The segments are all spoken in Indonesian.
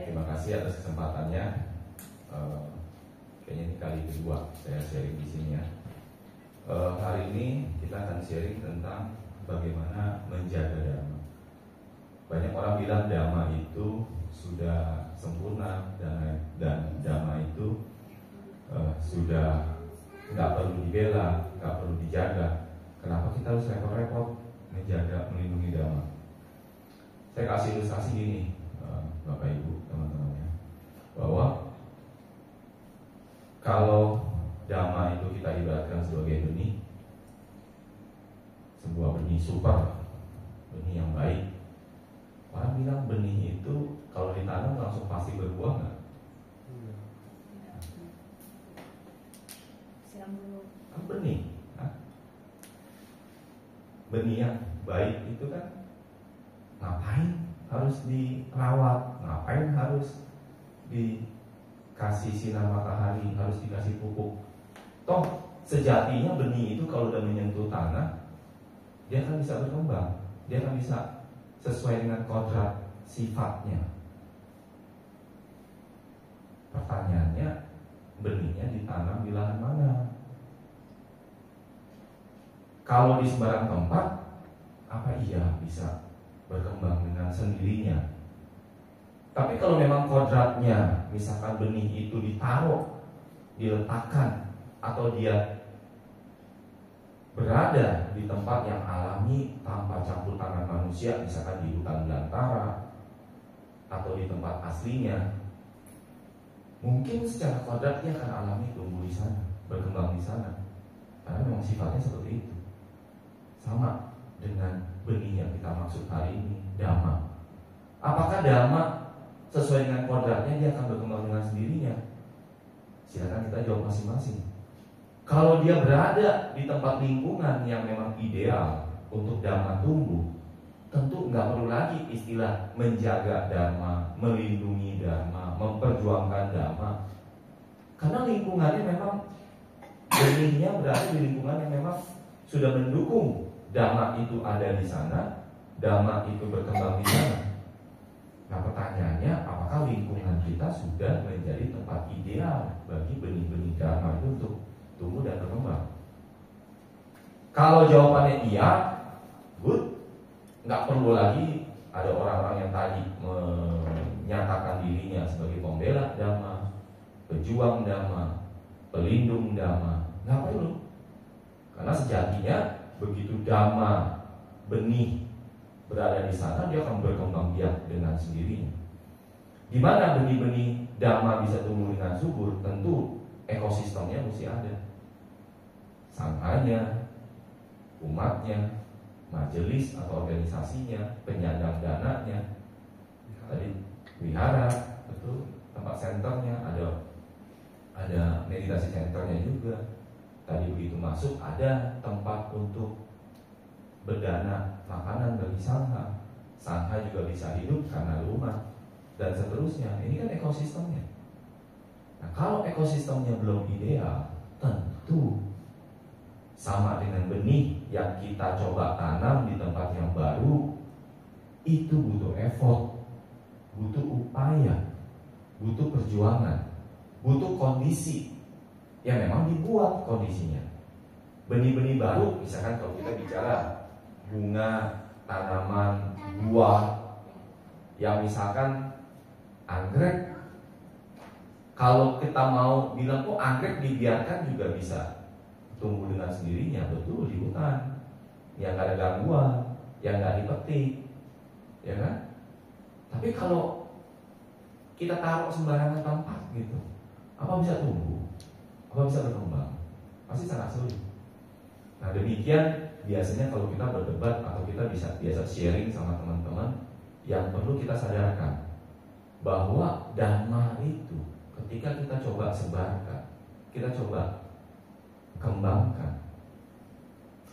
terima kasih atas kesempatannya. Kayaknya ini kali kedua saya sharing di sini ya. Hari ini kita akan sharing tentang bagaimana menjaga dhamma. Banyak orang bilang dhamma itu sudah sempurna dan dhamma itu sudah nggak perlu dibela, nggak perlu dijaga. Kenapa kita harus repot-repot menjaga, melindungi dhamma? Saya kasih ilustrasi gini, Bapak Ibu, teman-teman ya, bahwa kalau dhamma itu kita ibaratkan sebagai benih, sebuah benih super, benih yang baik. Orang bilang benih itu kalau ditanam langsung pasti berbuah nggak? Kan benih, benih yang baik itu kan ngapain harus dirawat, ngapain harus dikasih sinar matahari, harus dikasih pupuk. Toh sejatinya benih itu kalau udah menyentuh tanah, dia akan bisa berkembang, dia akan bisa sesuai dengan kodrat sifatnya. Pertanyaannya, benihnya ditanam di lahan mana? Kalau di sembarang tempat, apa iya bisa berkembang dengan sendirinya? Tapi kalau memang kodratnya, misalkan benih itu ditaruh, diletakkan, atau dia berada di tempat yang alami tanpa campur tangan manusia, misalkan di hutan belantara atau di tempat aslinya, mungkin secara kodratnya akan alami tumbuh di sana, berkembang di sana, karena memang sifatnya seperti itu. Sama dengan benih yang kita maksud hari ini, dhamma. Apakah dhamma sesuai dengan kodratnya dia akan berkembang dengan sendirinya? Silakan kita jawab masing-masing. Kalau dia berada di tempat lingkungan yang memang ideal untuk dhamma tumbuh, tentu nggak perlu lagi istilah menjaga dhamma, melindungi dhamma, memperjuangkan dhamma. Karena lingkungannya memang, benihnya berada di lingkungan yang memang sudah mendukung dhamma itu ada di sana, dhamma itu berkembang di sana. Nah pertanyaannya, apakah lingkungan kita sudah menjadi tempat ideal bagi benih-benih dhamma itu untuk tumbuh dan berkembang? Kalau jawabannya iya, good, nggak perlu lagi ada orang-orang yang tadi menyatakan dirinya sebagai pembela dhamma, pejuang dhamma, pelindung dhamma. Nggak perlu, karena sejatinya begitu dhamma benih berada di sana, dia akan berkembang biak dengan sendirinya. Di mana benih-benih dhamma bisa tumbuh dengan subur? Tentu ekosistemnya mesti ada. Sanghanya, umatnya, majelis atau organisasinya, penyandang dananya, tadi wihara, betul, tempat senternya ada meditasi senternya juga. Tadi begitu masuk ada tempat untuk berdana makanan bagi sangha. Sangha juga bisa hidup karena rumah dan seterusnya. Ini kan ekosistemnya. Nah kalau ekosistemnya belum ideal, tentu sama dengan benih yang kita coba tanam di tempat yang baru, itu butuh effort, butuh upaya, butuh perjuangan, butuh kondisi yang memang dibuat kondisinya. Benih-benih baru, misalkan kalau kita bicara bunga, tanaman, buah, yang misalkan anggrek, kalau kita mau bilang kok anggrek dibiarkan juga bisa tumbuh dengan sendirinya, betul, di hutan yang gak ada gangguan, yang gak dipetik, ya kan? Tapi kalau kita taruh sembarangan tempat gitu, apa bisa tumbuh? Apa bisa berkembang? Pasti sangat sulit. Nah demikian biasanya kalau kita berdebat atau kita biasa sharing sama teman-teman, yang perlu kita sadarkan bahwa dhamma itu ketika kita coba sebarkan, kita coba kembangkan,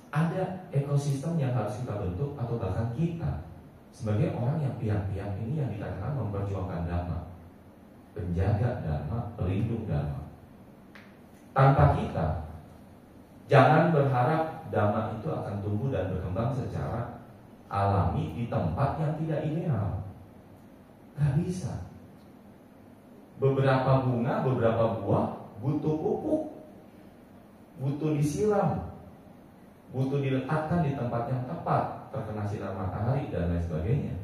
ada ekosistem yang harus kita bentuk, atau bahkan kita sebagai orang yang pihak-pihak ini yang dikatakan memperjuangkan dhamma, penjaga dhamma, pelindung dhamma. Tanpa kita, jangan berharap dhamma itu akan tumbuh dan berkembang secara alami di tempat yang tidak ideal. Gak bisa. beberapa bunga, beberapa buah butuh pupuk, butuh disiram, butuh diletakkan di tempat yang tepat, terkena sinar matahari dan lain sebagainya.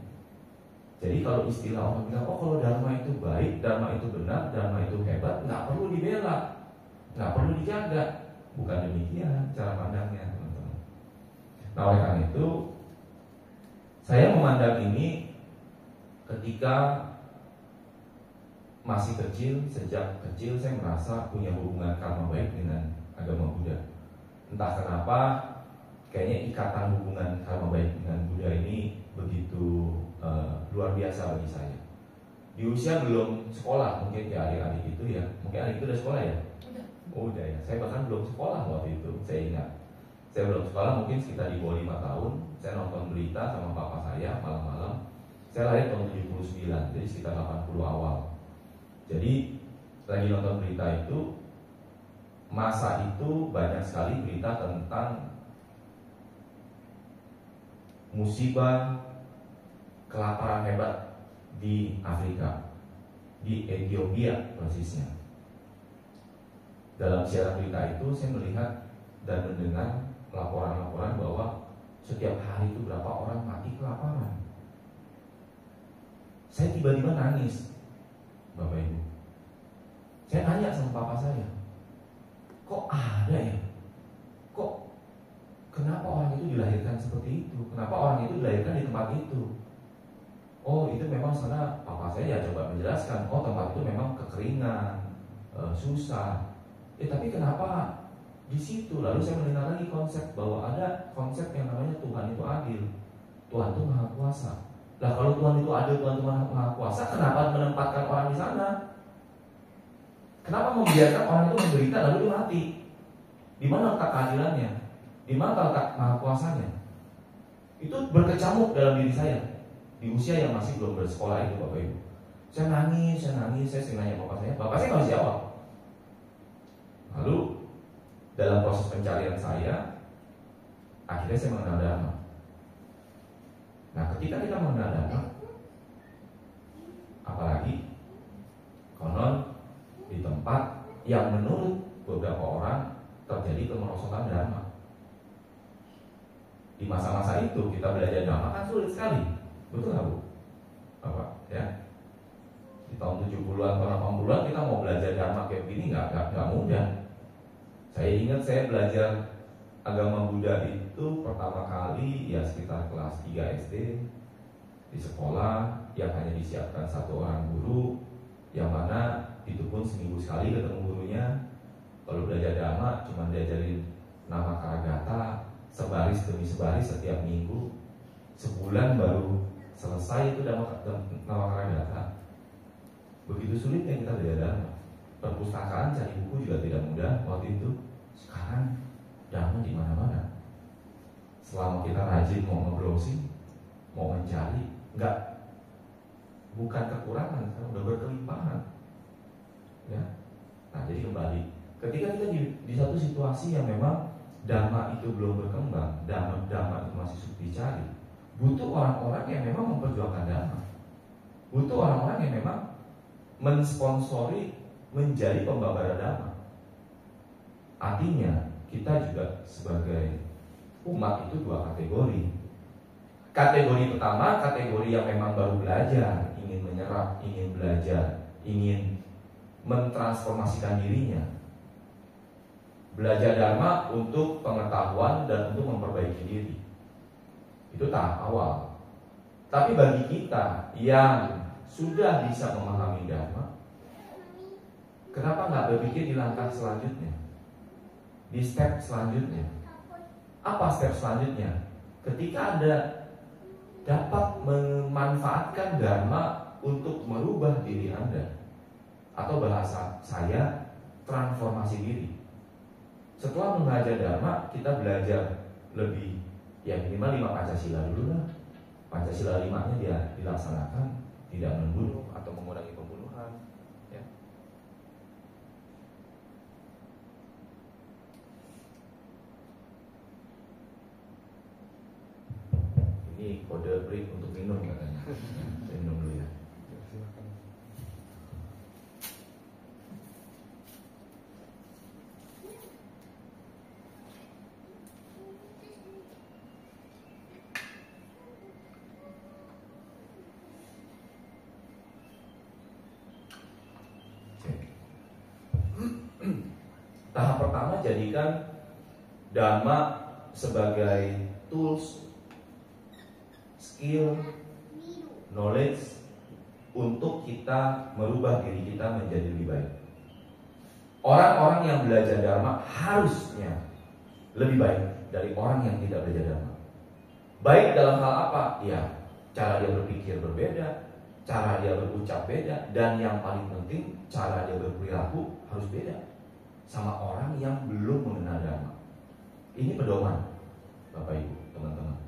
Jadi kalau istilah orang bilang, oh kalau dharma itu baik, dharma itu benar, dharma itu hebat, nggak perlu dibela, nggak perlu dijaga. Bukan demikian cara pandangnya, teman-teman. Nah, oleh karena itu saya memandang ini ketika masih kecil, sejak kecil saya merasa punya hubungan karma baik dengan agama Buddha. Entah kenapa, kayaknya ikatan hubungan karma baik dengan Buddha ini begitu luar biasa bagi saya. Di usia belum sekolah, mungkin ya adik-adik itu ya, mungkin adik itu udah sekolah ya? Oh, udah ya. Saya bahkan belum sekolah waktu itu, saya ingat. Saya belum sekolah, mungkin sekitar di bawah 5 tahun. Saya nonton berita sama papa saya malam-malam. Saya lahir tahun 79, jadi sekitar 80 awal. Jadi lagi nonton berita itu, masa itu banyak sekali berita tentang musibah kelaparan hebat di Afrika, di Ethiopia persisnya. Dalam siaran berita itu saya melihat dan mendengar laporan-laporan bahwa setiap hari itu berapa orang mati kelaparan. Saya tiba-tiba nangis, Bapak Ibu. Saya tanya sama papa saya, kok ada ya? Kok kenapa orang itu dilahirkan seperti itu? Kenapa orang itu dilahirkan di tempat itu? Oh, itu memang sana papa saya ya coba menjelaskan. Oh, tempat itu memang kekeringan, susah. Tapi kenapa di situ? Lalu saya mendengar lagi konsep bahwa ada konsep yang namanya Tuhan itu adil, Tuhan itu maha kuasa. Lah kalau Tuhan itu adil, Tuhan itu maha kuasa, kenapa menempatkan orang di sana? Kenapa membiarkan orang itu menderita lalu dia mati? Di mana letak keadilannya? Di mana letak maha kuasanya? Itu berkecamuk dalam diri saya. Di usia yang masih belum bersekolah itu, Bapak Ibu. Saya nangis, saya sering nanya bapak saya nggak bisa jawab. Lalu dalam proses pencarian saya, akhirnya saya mengenal dharma. Nah, ketika kita mengenal dharma, apalagi konon di tempat yang menurut beberapa orang terjadi kemerosotan dharma. Di masa-masa itu kita belajar dharma kan sulit sekali. Betul nggak Bu? Bapak, ya. Di tahun 70-an, tahun 80-an kita mau belajar dharma kayak begini nggak mudah. Saya ingat saya belajar agama Buddha itu pertama kali ya sekitar kelas 3 SD di sekolah yang hanya disiapkan satu orang guru, yang mana itu pun seminggu sekali ketemu gurunya. Kalau belajar dharma cuma diajarin nama Karagata sebaris demi sebaris setiap minggu. Sebulan baru selesai itu nama Karagata. Begitu sulitnya kita belajar dharma. Perpustakaan cari buku juga tidak mudah waktu itu. Sekarang dharma di mana-mana. Selama kita rajin mau nge-browsing, mau mencari, bukan kekurangan, udah berkelimpahan. Ya. Nah, jadi kembali, ketika kita di satu situasi yang memang dharma itu belum berkembang, dharma itu masih sulit dicari, butuh orang-orang yang memang memperjuangkan dharma. Butuh orang-orang yang memang mensponsori menjadi pembabara dharma. Artinya kita juga sebagai umat itu dua kategori. Kategori pertama, kategori yang memang baru belajar, ingin menyerap, ingin belajar, ingin mentransformasikan dirinya. Belajar dharma untuk pengetahuan dan untuk memperbaiki diri. Itu tahap awal. Tapi bagi kita yang sudah bisa memahami dharma, kenapa nggak berpikir di langkah selanjutnya, di step selanjutnya? Apa step selanjutnya? Ketika Anda dapat memanfaatkan dharma untuk merubah diri Anda, atau bahasa saya, transformasi diri. Setelah mengajar dharma, kita belajar lebih, ya minimal 5 Pancasila dulu lah. Pancasila 5-nya dia dilaksanakan, tidak membunuh atau mengurangi pembunuhan, ya. Ini kode break untuk minum katanya. Saya minum dulu ya. Tahap pertama, jadikan Dhamma sebagai tools, skill, knowledge untuk kita merubah diri kita menjadi lebih baik. Orang-orang yang belajar Dhamma harusnya lebih baik dari orang yang tidak belajar Dhamma. Baik dalam hal apa? Ya, cara dia berpikir berbeda, cara dia berucap beda, dan yang paling penting, cara dia berperilaku harus beda sama orang yang belum mengenal Dhamma. Ini pedoman, Bapak Ibu, teman-teman,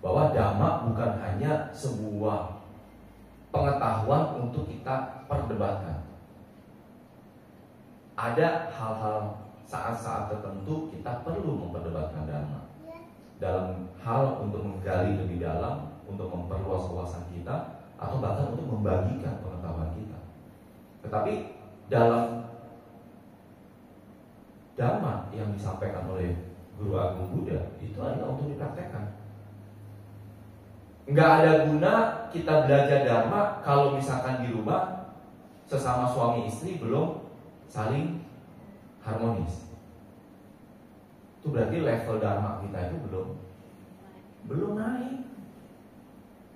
bahwa Dhamma bukan hanya sebuah pengetahuan untuk kita perdebatkan. Ada hal-hal saat-saat tertentu kita perlu memperdebatkan Dhamma dalam hal untuk menggali lebih dalam, untuk memperluas wawasan kita, atau bahkan untuk membagikan pengetahuan kita. Tetapi dalam Dhamma yang disampaikan oleh Guru Agung Buddha itu adalah untuk dipraktekkan. Nggak ada guna kita belajar Dhamma kalau misalkan di rumah sesama suami istri belum saling harmonis. Itu berarti level Dhamma kita itu belum naik.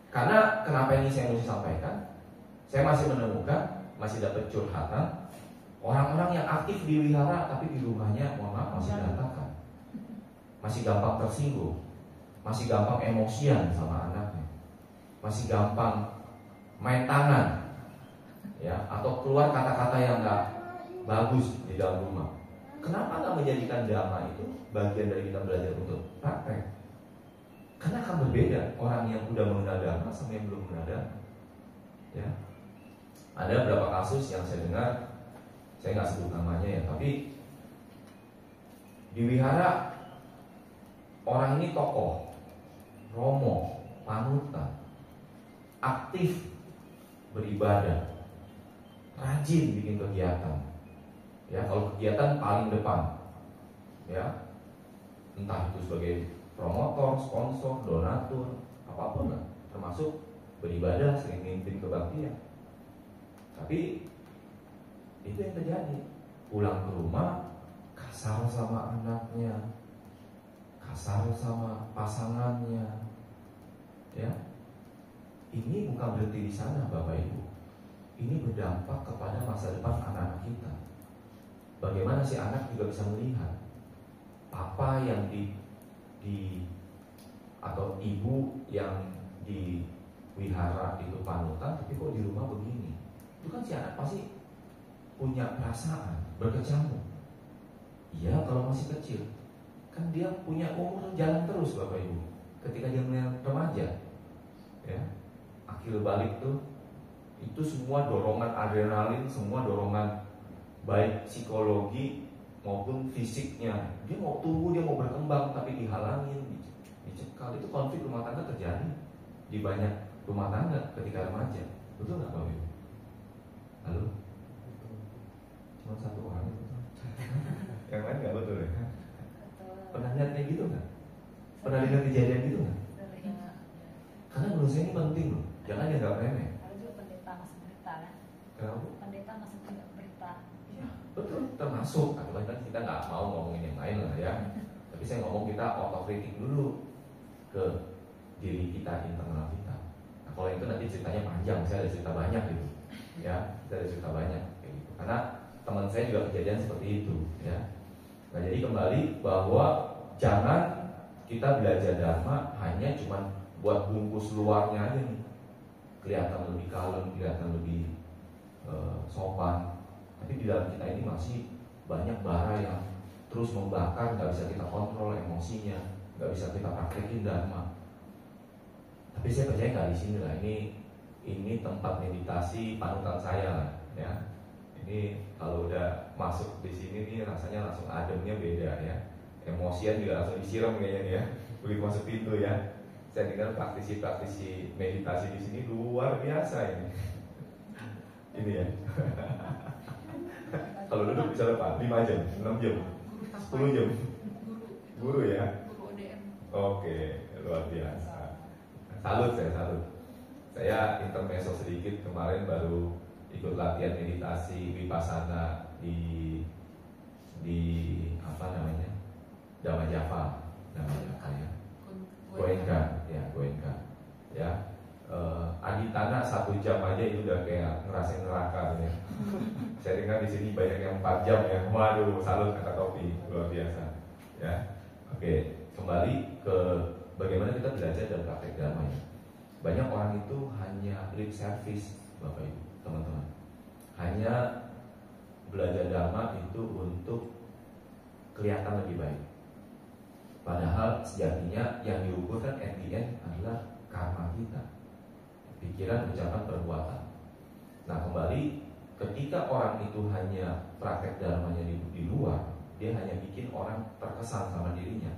Karena kenapa ini saya mesti sampaikan? Saya masih menemukan, masih dapat curhatan orang-orang yang aktif di wihara tapi di rumahnya, mohon maaf, masih berantakan, masih gampang tersinggung, masih gampang emosian sama anaknya, masih gampang main tangan, ya, atau keluar kata-kata yang nggak bagus di dalam rumah. Kenapa nggak menjadikan Dhamma itu bagian dari kita belajar untuk praktek? Karena akan berbeda orang yang udah mengenal Dhamma sama yang belum mengenal Dhamma. Ya, ada beberapa kasus yang saya dengar, saya nggak sebut namanya ya, tapi di wihara orang ini tokoh, romo, panutan, aktif beribadah, rajin bikin kegiatan. Ya, kalau kegiatan paling depan, ya, entah itu sebagai promotor, sponsor, donatur, apapun lah, termasuk beribadah, sering mimpin kebaktian. Tapi itu yang terjadi, pulang ke rumah kasar sama anaknya, kasar sama pasangannya, ya. Ini bukan berhenti di sana, Bapak Ibu. Ini berdampak kepada masa depan anak-anak kita. Bagaimana si anak juga bisa melihat papa yang atau ibu yang di wihara itu panutan, tapi kok di rumah begini. Itu kan si anak pasti punya perasaan berkecamuk. Iya, kalau masih kecil kan dia punya umur jalan terus, Bapak Ibu. Ketika dia remaja, ya, akil balik tuh, itu semua dorongan adrenalin, semua dorongan baik psikologi maupun fisiknya. Dia mau tumbuh, dia mau berkembang, tapi dihalangin, dicekal. Itu konflik rumah tangga terjadi di banyak rumah tangga ketika remaja. Betul nggak, Bapak Ibu? Halo? Cuma satu orang itu. Yang lain nggak betul ya? Pernah lihat kayak gitu nggak? Pernah dengar kejadian gitu nggak? Karena menurut saya ini penting loh. Jangan dianggap remeh. Kalau juga pendeta masih berita kan? Kenapa? Pendeta masih punya berita. Ya, betul, termasuk. Kan kita nggak mau ngomongin yang lain lah ya. Tapi saya ngomong kita autokritik dulu ke diri kita, internal kita. Nah, kalau itu nanti ceritanya panjang, saya ada cerita banyak gitu. Ya, saya ada cerita banyak kayak gitu. Karena teman saya juga kejadian seperti itu, ya. Nah, jadi kembali bahwa jangan kita belajar Dhamma hanya cuma buat bungkus luarnya aja nih, kelihatan lebih kalem, kelihatan lebih sopan. Tapi di dalam kita ini masih banyak bara yang terus membakar, nggak bisa kita kontrol emosinya, nggak bisa kita praktekin Dhamma. Tapi saya percaya nggak di sini lah. Ini tempat meditasi panutan saya lah, ya. Ini kalau udah masuk di sini nih rasanya langsung ademnya beda ya. Emosian juga langsung disiram kayaknya nih ya. Begitu masuk pintu ya. Saya dengar praktisi meditasi di sini luar biasa ini. Ini ya. Kalau duduk bisa berapa? 5 jam, 6 jam, 10 jam. Guru ya. Oke, luar biasa. Salut. Saya intermezzo sedikit, kemarin baru ikut latihan meditasi Vipassana di di apa namanya, Dama Java ya, Goenka ya. Aditana 1 jam aja itu udah kayak ngerasain neraka ya. Saya dengar di sini banyak yang 4 jam ya. Waduh, salut kata Topi, luar biasa ya. Oke, kembali ke bagaimana kita belajar dan praktek dharma ya. Banyak orang itu hanya lip service, Bapak Ibu, teman-teman. Hanya belajar dharma itu untuk kelihatan lebih baik. Padahal sejatinya yang diukur kan at the end adalah karma kita, pikiran, ucapan, perbuatan. Nah, kembali ketika orang itu hanya praktek dharmanya di luar, dia hanya bikin orang terkesan sama dirinya,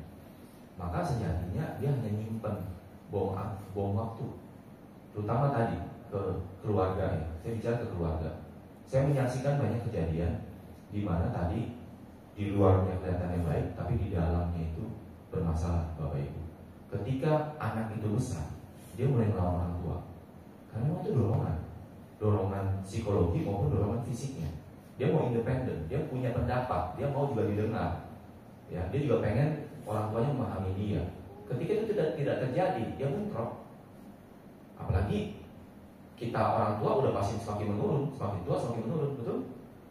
maka sejatinya dia hanya nyimpen bom waktu. Terutama tadi ke keluarga ya. Saya bicara ke keluarga. Saya menyaksikan banyak kejadian di mana tadi di luarnya kelihatannya baik, tapi di dalamnya itu bermasalah, Bapak Ibu. Ketika anak itu besar, dia mulai melawan orang tua. Karena itu dorongan psikologi maupun dorongan fisiknya. Dia mau independen, dia punya pendapat, dia mau juga didengar. Ya, dia juga pengen orang tuanya memahami dia. Ketika itu tidak terjadi, dia bentrok. Apalagi kita orang tua udah pasti semakin menurun, semakin tua semakin menurun, betul?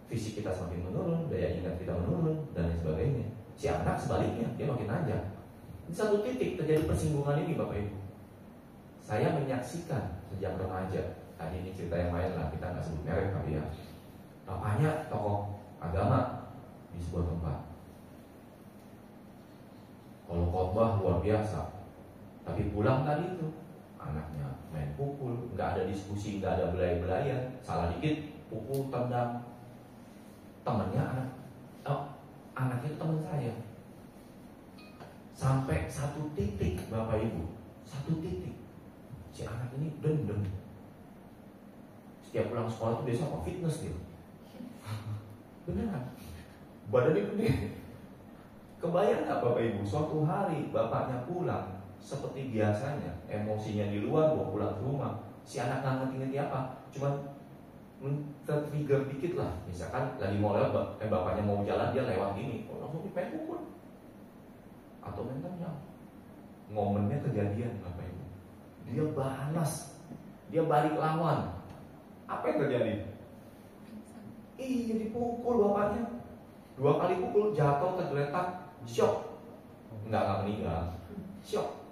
Fisik kita semakin menurun, daya ingat kita menurun, dan lain sebagainya. Si anak sebaliknya, dia makin nanjak. Di satu titik terjadi persinggungan ini, Bapak Ibu. Saya menyaksikan sejak remaja. Tadi ini cerita yang lain lah, kita nggak sebut merek tapi ya. Bapaknya tokoh agama di sebuah tempat. Kalau khotbah luar biasa, tapi pulang tadi itu anaknya main pukul, nggak ada diskusi, nggak ada belai-belayan, salah dikit pukul, tendang. Temannya anaknya itu teman saya. Sampai satu titik, Bapak Ibu, satu titik si anak ini dendam. Setiap pulang sekolah itu biasa apa fitness dia. Beneran, badannya gede. Kebayang nggak Bapak Ibu, suatu hari bapaknya pulang seperti biasanya, emosinya di luar, bawa pulang ke rumah. Si anak nggak ngerti apa, cuman tertrigger dikit lah. Misalkan lagi mau lewat, bapaknya mau jalan, dia lewat gini, langsung main pukul atau main tendang. Momennya kejadian, Bapak Ibu. Dia balas, dia balik lawan. Apa yang terjadi? Iya, dipukul bapaknya. 2 kali pukul, jatuh, tergeletak, shock. Enggak meninggal, shock,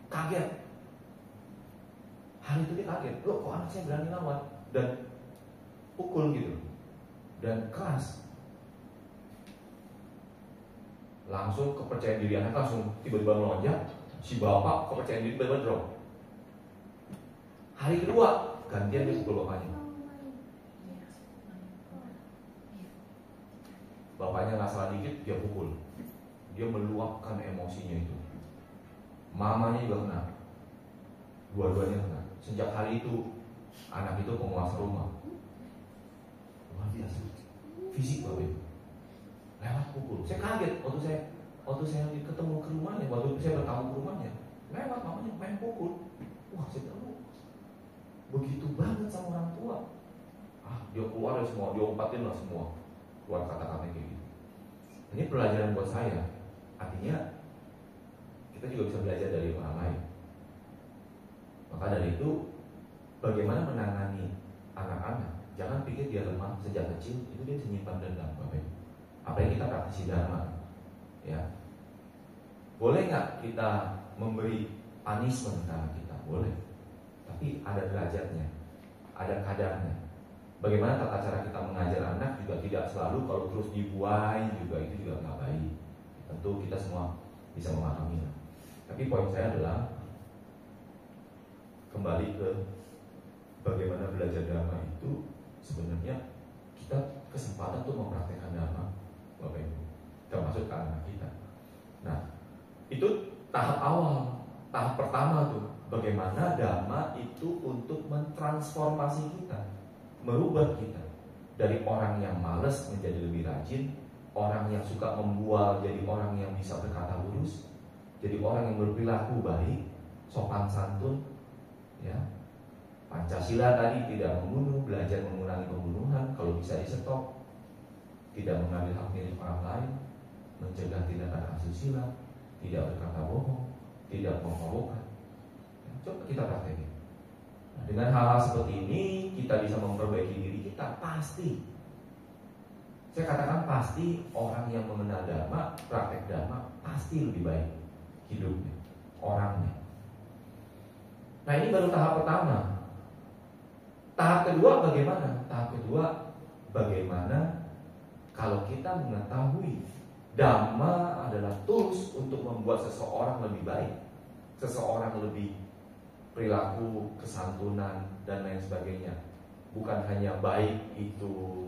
kaget. Hari itu dia kaget, loh kok anak saya berani lawan dan pukul gitu, dan keras. Langsung kepercayaan diri anak langsung tiba-tiba melonjak. Si bapak kepercayaan diri tiba-tiba drop. Hari kedua gantian dia pukul bapaknya. Bapaknya nggak salah dikit, dia pukul. Dia meluapkan emosinya itu. Mamanya juga kena. Dua-duanya kena. Sejak hari itu anak itu penguasa rumah. Luar biasa. Fisik Bapak Ibu. Lewat pukul. Saya kaget waktu saya ketemu ke rumahnya, waktu saya bertamu ke rumahnya. Lewat mamanya main pukul. Wah, saya tahu. Begitu banget sama orang tua. Dia keluar semua, dia umpatin lah semua. Keluar kata-kata kayak gitu. Ini pelajaran buat saya. Artinya kita juga bisa belajar dari orang lain. Maka dari itu, bagaimana menangani anak-anak? Jangan pikir dia lemah sejak kecil, itu dia menyimpan dendam, Bapak Ibu. Apalagi kita praktisi dharma, ya. Boleh nggak kita memberi punishment ke anak kita? Boleh. Tapi ada derajatnya, ada kadarnya. Bagaimana tata cara kita mengajar anak juga tidak selalu kalau terus dibuai juga itu juga nggak baik. Tentu kita semua bisa memahami. Tapi poin saya adalah kembali ke bagaimana belajar dharma itu sebenarnya kita kesempatan untuk mempraktekkan dharma, Bapak Ibu, termasuk ke anak kita. Nah, itu tahap awal, tahap pertama tuh, bagaimana dharma itu untuk mentransformasi kita, merubah kita dari orang yang malas menjadi lebih rajin, orang yang suka membual jadi orang yang bisa berkata lurus, jadi orang yang berperilaku baik, sopan santun, ya. Pancasila tadi tidak membunuh, belajar mengurangi pembunuhan, kalau bisa di stop. tidak mengambil hak milik orang lain, mencegah tindakan asusila, tidak berkata bohong, tidak memabukkan. Coba kita praktekin. Nah, dengan hal-hal seperti ini kita bisa memperbaiki diri kita, pasti. Saya katakan pasti orang yang mengenal dharma, praktek dharma pasti lebih baik hidupnya, orangnya. Nah, ini baru tahap pertama. Tahap kedua bagaimana? Tahap kedua bagaimana kalau kita mengetahui dhamma adalah tools untuk membuat seseorang lebih baik, seseorang lebih perilaku, kesantunan, dan lain sebagainya. Bukan hanya baik itu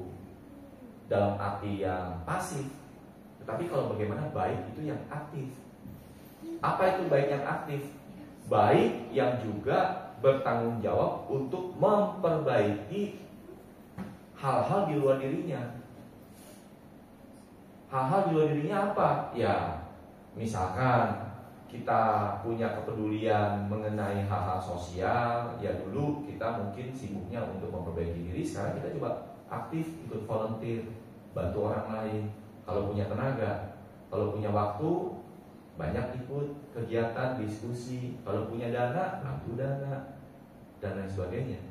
dalam arti yang pasif, tetapi kalau bagaimana baik itu yang aktif. Apa itu baik yang aktif? Baik yang juga bertanggung jawab untuk memperbaiki hal-hal di luar dirinya. Hal-hal di luar dirinya apa? Ya, misalkan kita punya kepedulian mengenai hal-hal sosial. Ya dulu kita mungkin sibuknya untuk memperbaiki diri, sekarang kita coba aktif ikut volunteer, bantu orang lain. Kalau punya tenaga, kalau punya waktu, banyak ikut kegiatan, diskusi. Kalau punya dana, bantu dana, dan lain sebagainya.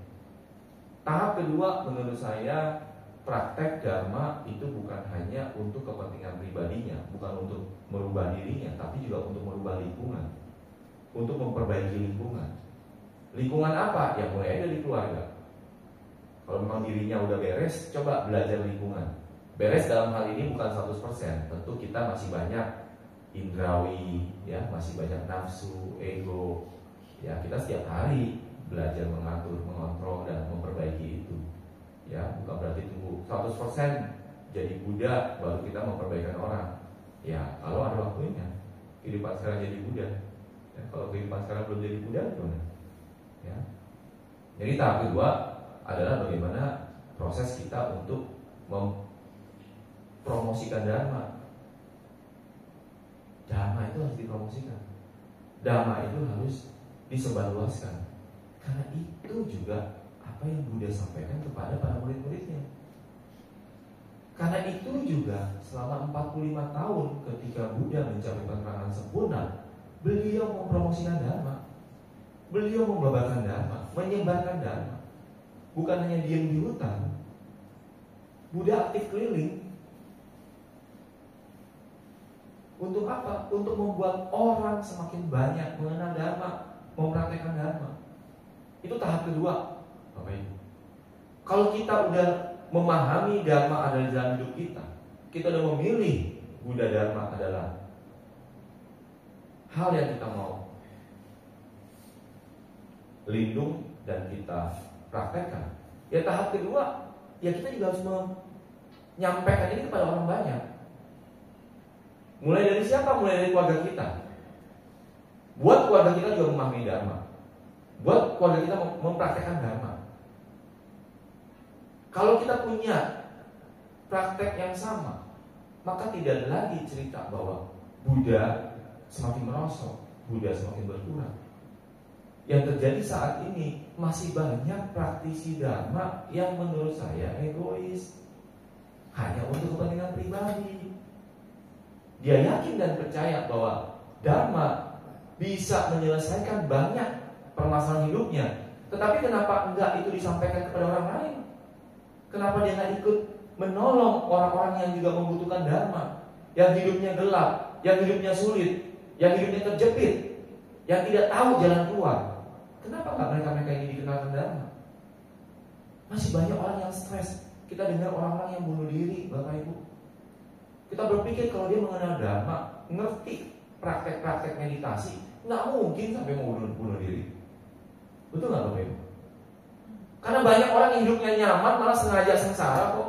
Tahap kedua menurut saya, praktek dharma itu bukan hanya untuk kepentingan pribadinya, bukan untuk merubah dirinya, tapi juga untuk merubah lingkungan, untuk memperbaiki lingkungan. Lingkungan apa? Ya mulai dari keluarga. Kalau memang dirinya udah beres, coba belajar lingkungan. Beres dalam hal ini bukan 100%. Tentu kita masih banyak indrawi, ya, masih banyak nafsu, ego. Ya, kita setiap hari belajar mengatur, mengontrol, dan memperbaiki itu. Ya, bukan berarti tunggu 100% jadi Buddha baru kita memperbaikan orang. Ya, kalau ada waktunya. Kehidupan sekarang jadi Buddha. Ya, kalau kehidupan sekarang belum jadi Buddha, gimana? Ya. Jadi tahap kedua adalah bagaimana proses kita untuk mempromosikan dharma. Dharma itu harus dipromosikan. Dharma itu harus disebarluaskan. Karena itu juga apa yang Buddha sampaikan kepada para murid-muridnya. Karena itu juga selama 45 tahun ketika Buddha mencapai penerangan sempurna, beliau mempromosikan dharma. Beliau membabarkan dharma, menyebarkan dharma. Bukan hanya diam di hutan. Buddha aktif keliling. Untuk apa? Untuk membuat orang semakin banyak mengenal dharma, mempraktekkan dharma. Itu tahap kedua, Bapak Ibu. Kalau kita udah memahami dharma adalah dalam hidup kita udah memilih Buddha dharma adalah hal yang kita mau lindung dan kita praktekkan. Ya tahap kedua, ya kita juga harus menyampaikan ini kepada orang banyak. Mulai dari siapa? Mulai dari keluarga kita. Buat keluarga kita juga memahami dharma. Buat keluarga kita mempraktekkan dharma. Kalau kita punya praktek yang sama, maka tidak ada lagi cerita bahwa Buddha semakin merosot, Buddha semakin berkurang. Yang terjadi saat ini masih banyak praktisi dharma yang menurut saya egois, hanya untuk kepentingan pribadi. Dia yakin dan percaya bahwa dharma bisa menyelesaikan banyak permasalahan hidupnya. Tetapi kenapa enggak itu disampaikan kepada orang lain? Kenapa dia enggak ikut menolong orang-orang yang juga membutuhkan dharma, yang hidupnya gelap, yang hidupnya sulit, yang hidupnya terjepit, yang tidak tahu jalan keluar? Kenapa enggak mereka ini dikenalkan dharma? Masih banyak orang yang stres. Kita dengar orang-orang yang bunuh diri, Bapak Ibu. Kita berpikir kalau dia mengenal dharma, ngerti praktek-praktek meditasi, nggak mungkin sampai mau bunuh diri. Betul nggak Bapak Ibu? Karena banyak orang yang hidupnya nyaman malah sengaja sengsara kok.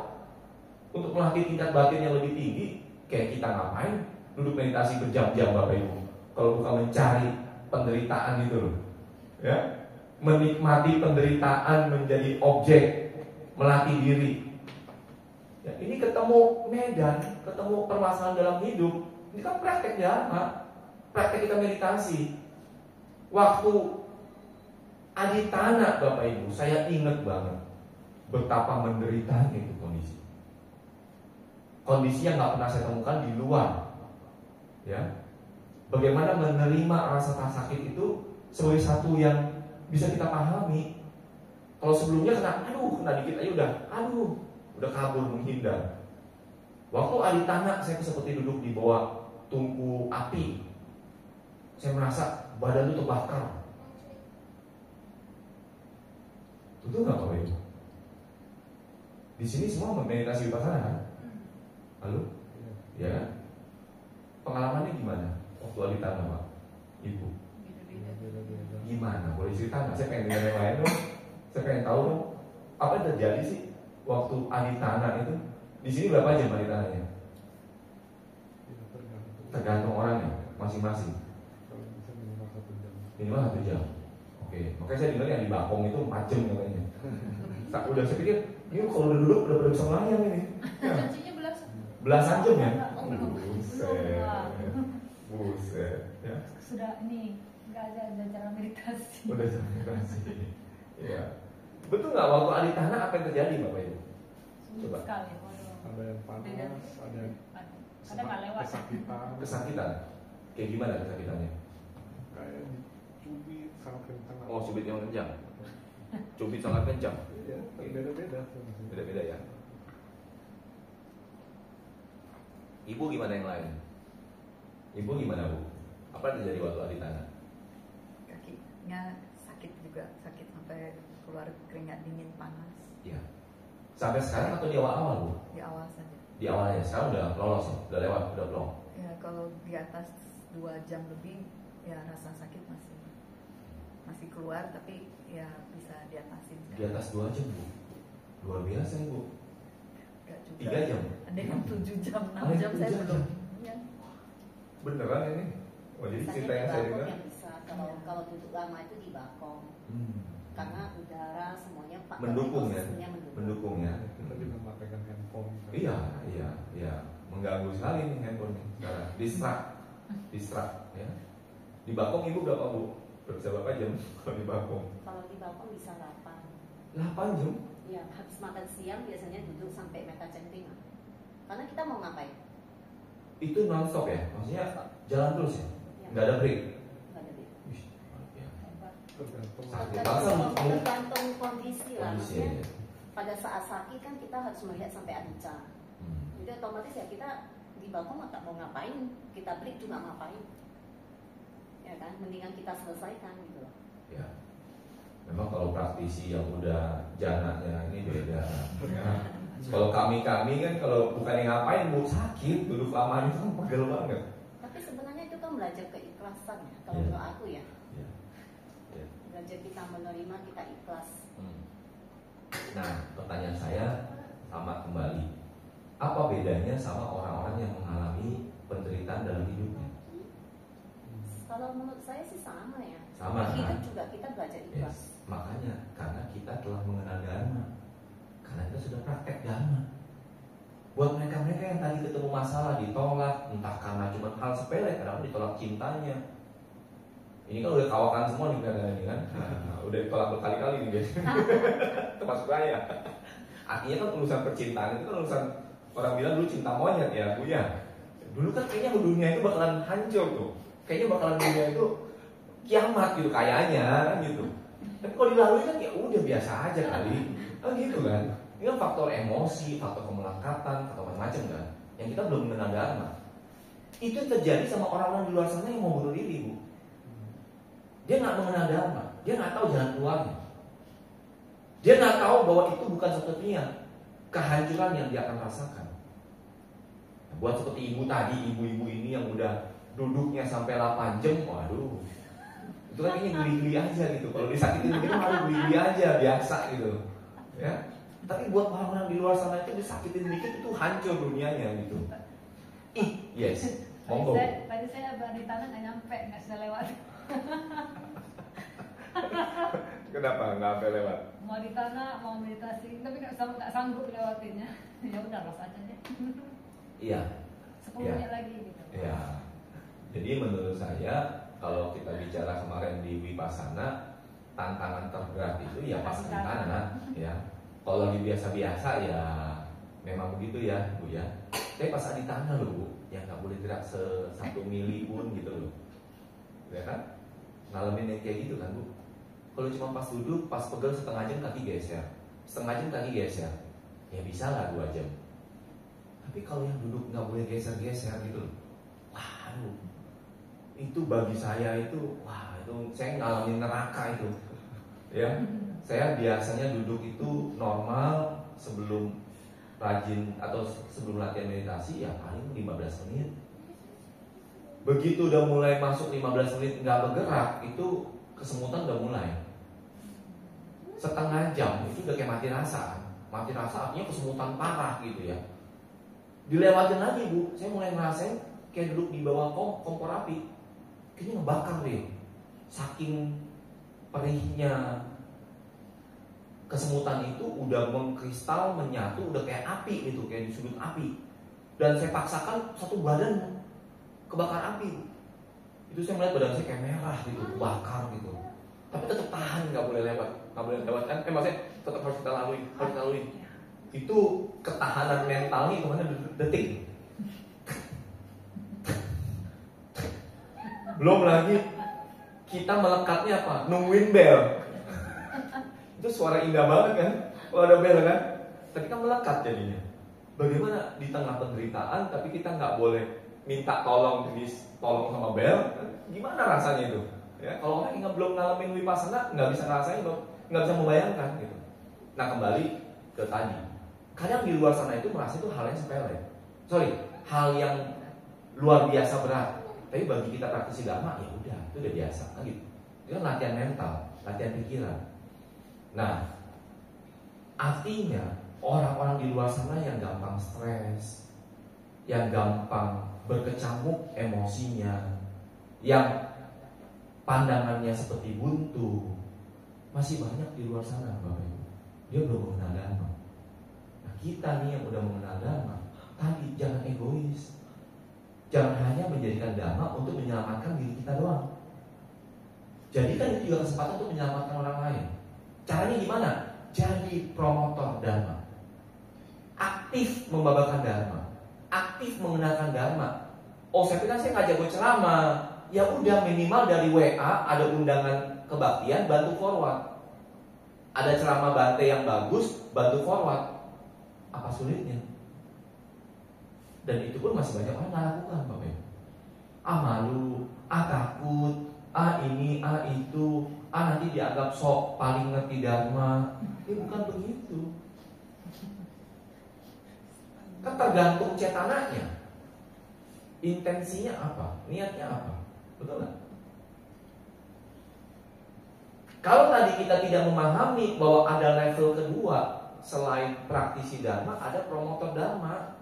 Untuk melatih tingkat batin yang lebih tinggi, kayak kita ngapain duduk meditasi berjam-jam Bapak Ibu, kalau bukan mencari penderitaan gitu loh. Ya, menikmati penderitaan menjadi objek, melatih diri. Ya, ini ketemu medan, ketemu permasalahan dalam hidup. Ini kan praktek dharma, praktek kita meditasi. Waktu Aditana Bapak Ibu, saya ingat banget betapa menderitanya itu kondisi. kondisi yang nggak pernah saya temukan di luar. Ya, bagaimana menerima rasa sakit itu sebagai satu yang bisa kita pahami. Kalau sebelumnya kena dikit aja udah kabur menghindar. Waktu adi tanah saya seperti duduk di bawah tungku api. Saya merasa badan itu terbakar. Itu nggak tahu itu. Di sini semua meditasi vipassana kan? Halo? Ya kan? Pengalamannya gimana? Waktu adi tanah Pak? Ibu? Gimana? Boleh cerita nggak? Saya pengen dengar yang lain dong. Saya pengen tahu dong. Apa yang terjadi sih waktu adi tanah itu? Di sini berapa jam adi tanahnya? Tergantung orangnya, masing-masing. Minimal 1 jam. Oke, makanya saya dengar yang di Bakong itu 4 jam katanya. Udah saya pikir, ini kalau udah duduk udah pada bisa melayang ini. Janjinya Belasan jam ya? Belum. Buset. Ya. Sudah ini nggak ada cara meditasi. Udah cara meditasi. Ya. Betul nggak waktu adi tanah apa yang terjadi Bapak Ibu? Coba. Sekali. Ada yang panas, ada yang kadang nggak lewat. kesakitan. Kayak gimana kesakitannya? Kayak dicubit sangat kencang. Oh, cubit yang kencang. Cubit sangat kencang. Iya, beda-beda. Beda-beda ya. Ibu gimana yang lain? Ibu gimana Bu? Apa yang terjadi waktu adi tanah? Kakinya sakit juga, sakit sampai keluar keringat dingin panas. Iya. Sampai sekarang atau di awal-awal Bu? Di awal saja. Di awalnya, sekarang udah lolos ya? Udah lewat, udah plong. Ya kalau di atas 2 jam lebih, ya rasa sakit masih keluar, tapi ya bisa diatasin. Di atas 2 jam Bu? Luar biasa ya Bu? Enggak juga. 3 jam? Ada yang 7 jam, 6 Ada yang jam saya 7 jam. belum. Ya. Beneran ini? Oh, jadi cerita yang saya dengar yang bisa kalau duduk lama itu di Bakong. Karena udara semuanya mendukung ya, ekosistemnya mendukung ya. Kita juga memakaikan handphone. Iya, mengganggu sekali nih handphone sekarang. Distract ya. Di Bakong Ibu berapa Bu? Bisa berapa jam kalau di Bakong? Kalau di Bakong bisa 8. 8 jam? Iya, habis makan siang biasanya duduk sampai meta centing. Karena kita mau ngapain? Itu non-stop ya? Maksudnya jalan terus ya? Ya. Nggak ada break? Nggak ada break. Wih, luar biasa. Tergantung. Sakit banget. Tergantung kondisi lah. Kondisi Maksudnya ya. pada saat sakit kan kita harus melihat sampai anicca. Jadi otomatis ya kita di Bakong nggak mau ngapain, kita break juga ngapain, ya kan? Mendingan kita selesaikan gitu loh. Ya. Memang kalau praktisi yang udah janaknya ini beda. Ya. Kalau kami kan kalau bukan yang ngapain Bu sakit, duduk lama itu kan pegel banget. Tapi sebenarnya itu kan belajar keikhlasan ya. Kalau Ya. menurut aku ya, Ya. belajar kita menerima, kita ikhlas. Nah, pertanyaan saya sama kembali. Apa bedanya sama orang-orang yang mengalami penderitaan dalam hidupnya? Kalau menurut saya sih sama ya. Sama, Hidup kan? juga kita belajar ikhlas. Makanya karena kita telah mengenal dharma, karena kita sudah praktek dharma. Buat mereka-mereka yang tadi ketemu masalah ditolak, entah karena cuma hal sepele, kadang ditolak cintanya. Ini kan udah kawakan semua nih ini kan, udah ditolak berkali-kali nih guys. Termasuk saya. Artinya kan urusan percintaan itu kan urusan orang bilang dulu cinta monyet ya Bu ya. Dulu kan kayaknya dunia itu bakalan hancur tuh. Kayaknya bakalan dunia itu kiamat gitu kayaknya kan gitu. Tapi kalau dilalui kan ya udah biasa aja kali. Kan gitu kan. Ini kan faktor emosi, faktor kemelekatan, faktor macam-macam kan. Yang kita belum mengenal dharma. Itu terjadi sama orang-orang di luar sana yang mau bunuh diri Bu. Dia nggak mengenal dharma, dia nggak tahu jalan keluarnya. Dia nggak tahu bahwa itu bukan satu-satunya kehancuran yang dia akan rasakan. Nah, buat seperti ibu tadi, ibu-ibu ini yang udah duduknya sampai 8 jam, waduh, itu kan kayaknya geli-geli aja gitu. Kalau disakitin begitu malah geli-geli aja, biasa gitu. Ya. Tapi buat orang-orang di luar sana itu disakitin dikit itu hancur dunianya gitu. Yes, monggo. Tadi saya di tanah nggak nyampe, nggak sudah lewat. Kenapa nggak sampai lewat? Mau di tanah, mau meditasi, tapi nggak sanggup lewatinnya. Ya udah los aja deh. Iya. 10 Iya. menit lagi gitu. Ya. Jadi menurut saya kalau kita bicara kemarin di Vipassana, tantangan terberat itu ya pas di tanah, ya. Kalau di biasa-biasa ya memang begitu ya, Bu ya. Tapi pas di tanah loh Bu, yang nggak boleh gerak 1 mili pun gitu loh, ya kan? Ngalamin yang kayak gitu kan Bu. Kalau cuma pas duduk, pas pegel setengah jam kaki geser, setengah jam kaki geser, ya bisa lah 2 jam. Tapi kalau yang duduk nggak boleh geser-geser gitu loh, waduh, itu bagi saya itu, wah itu saya ngalamin neraka itu, ya. Saya biasanya duduk itu normal sebelum rajin atau sebelum latihan meditasi ya paling 15 menit. Begitu udah mulai masuk 15 menit nggak bergerak, itu kesemutan udah mulai. Setengah jam itu udah kayak mati rasa. Mati rasa artinya kesemutan parah gitu ya. Dilewatin lagi Bu, saya mulai ngerasain kayak duduk di bawah kompor api, kayaknya ngebakar deh. Saking perihnya kesemutan itu udah mengkristal, menyatu, udah kayak api gitu, kayak di sudut api. Dan saya paksakan satu badan kebakar api. Itu saya melihat badan saya kayak merah gitu, kebakar gitu. Tapi tetap tahan, nggak boleh lewat kan? Maksudnya tetap harus kita lalui. Itu ketahanan mentalnya kemana detik. Belum lagi kita melekatnya apa? Nungguin bel. Itu suara indah banget kan, kalau ada bel kan. Tapi kan melekat jadinya. Bagaimana di tengah penderitaan tapi kita nggak boleh minta tolong sama bel? Gimana rasanya itu? Ya, kalau orang yang belum ngalamin vipassana nggak bisa ngerasain, nggak bisa membayangkan gitu. Nah kembali ke tadi, kadang di luar sana itu merasa itu hal yang sepele, hal yang luar biasa berat. Tapi bagi kita praktisi dhamma ya udah, itu udah biasa, gitu. Itu kan latihan mental, latihan pikiran. Nah, artinya orang-orang di luar sana yang gampang stres, yang gampang berkecamuk emosinya, yang pandangannya seperti buntu, masih banyak di luar sana Bapak Ibu. Dia belum mengenal dhamma. Nah, kita nih yang udah mengenal dhamma, tadi jangan egois. Jangan hanya menjadikan dhamma untuk menyelamatkan diri kita doang. Jadikan itu juga kesempatan untuk menyelamatkan orang lain. Caranya gimana? Jadi promotor dhamma, aktif membabakan dhamma, aktif mengenalkan dhamma. Oh, saya pikir saya ngajak gue ceramah. Ya udah, minimal dari WA ada undangan kebaktian, bantu forward. Ada ceramah Bante yang bagus, bantu forward. Apa sulitnya? Dan itu pun masih banyak orang nggak lakukan Bapak Ibu. Malu, takut, ini, itu, nanti dianggap sok paling ngerti dharma. Bukan begitu. Kan tergantung cetananya. Intensinya apa? Niatnya apa? Betul nggak? Kalau tadi kita tidak memahami bahwa ada level kedua selain praktisi dharma, ada promotor dharma.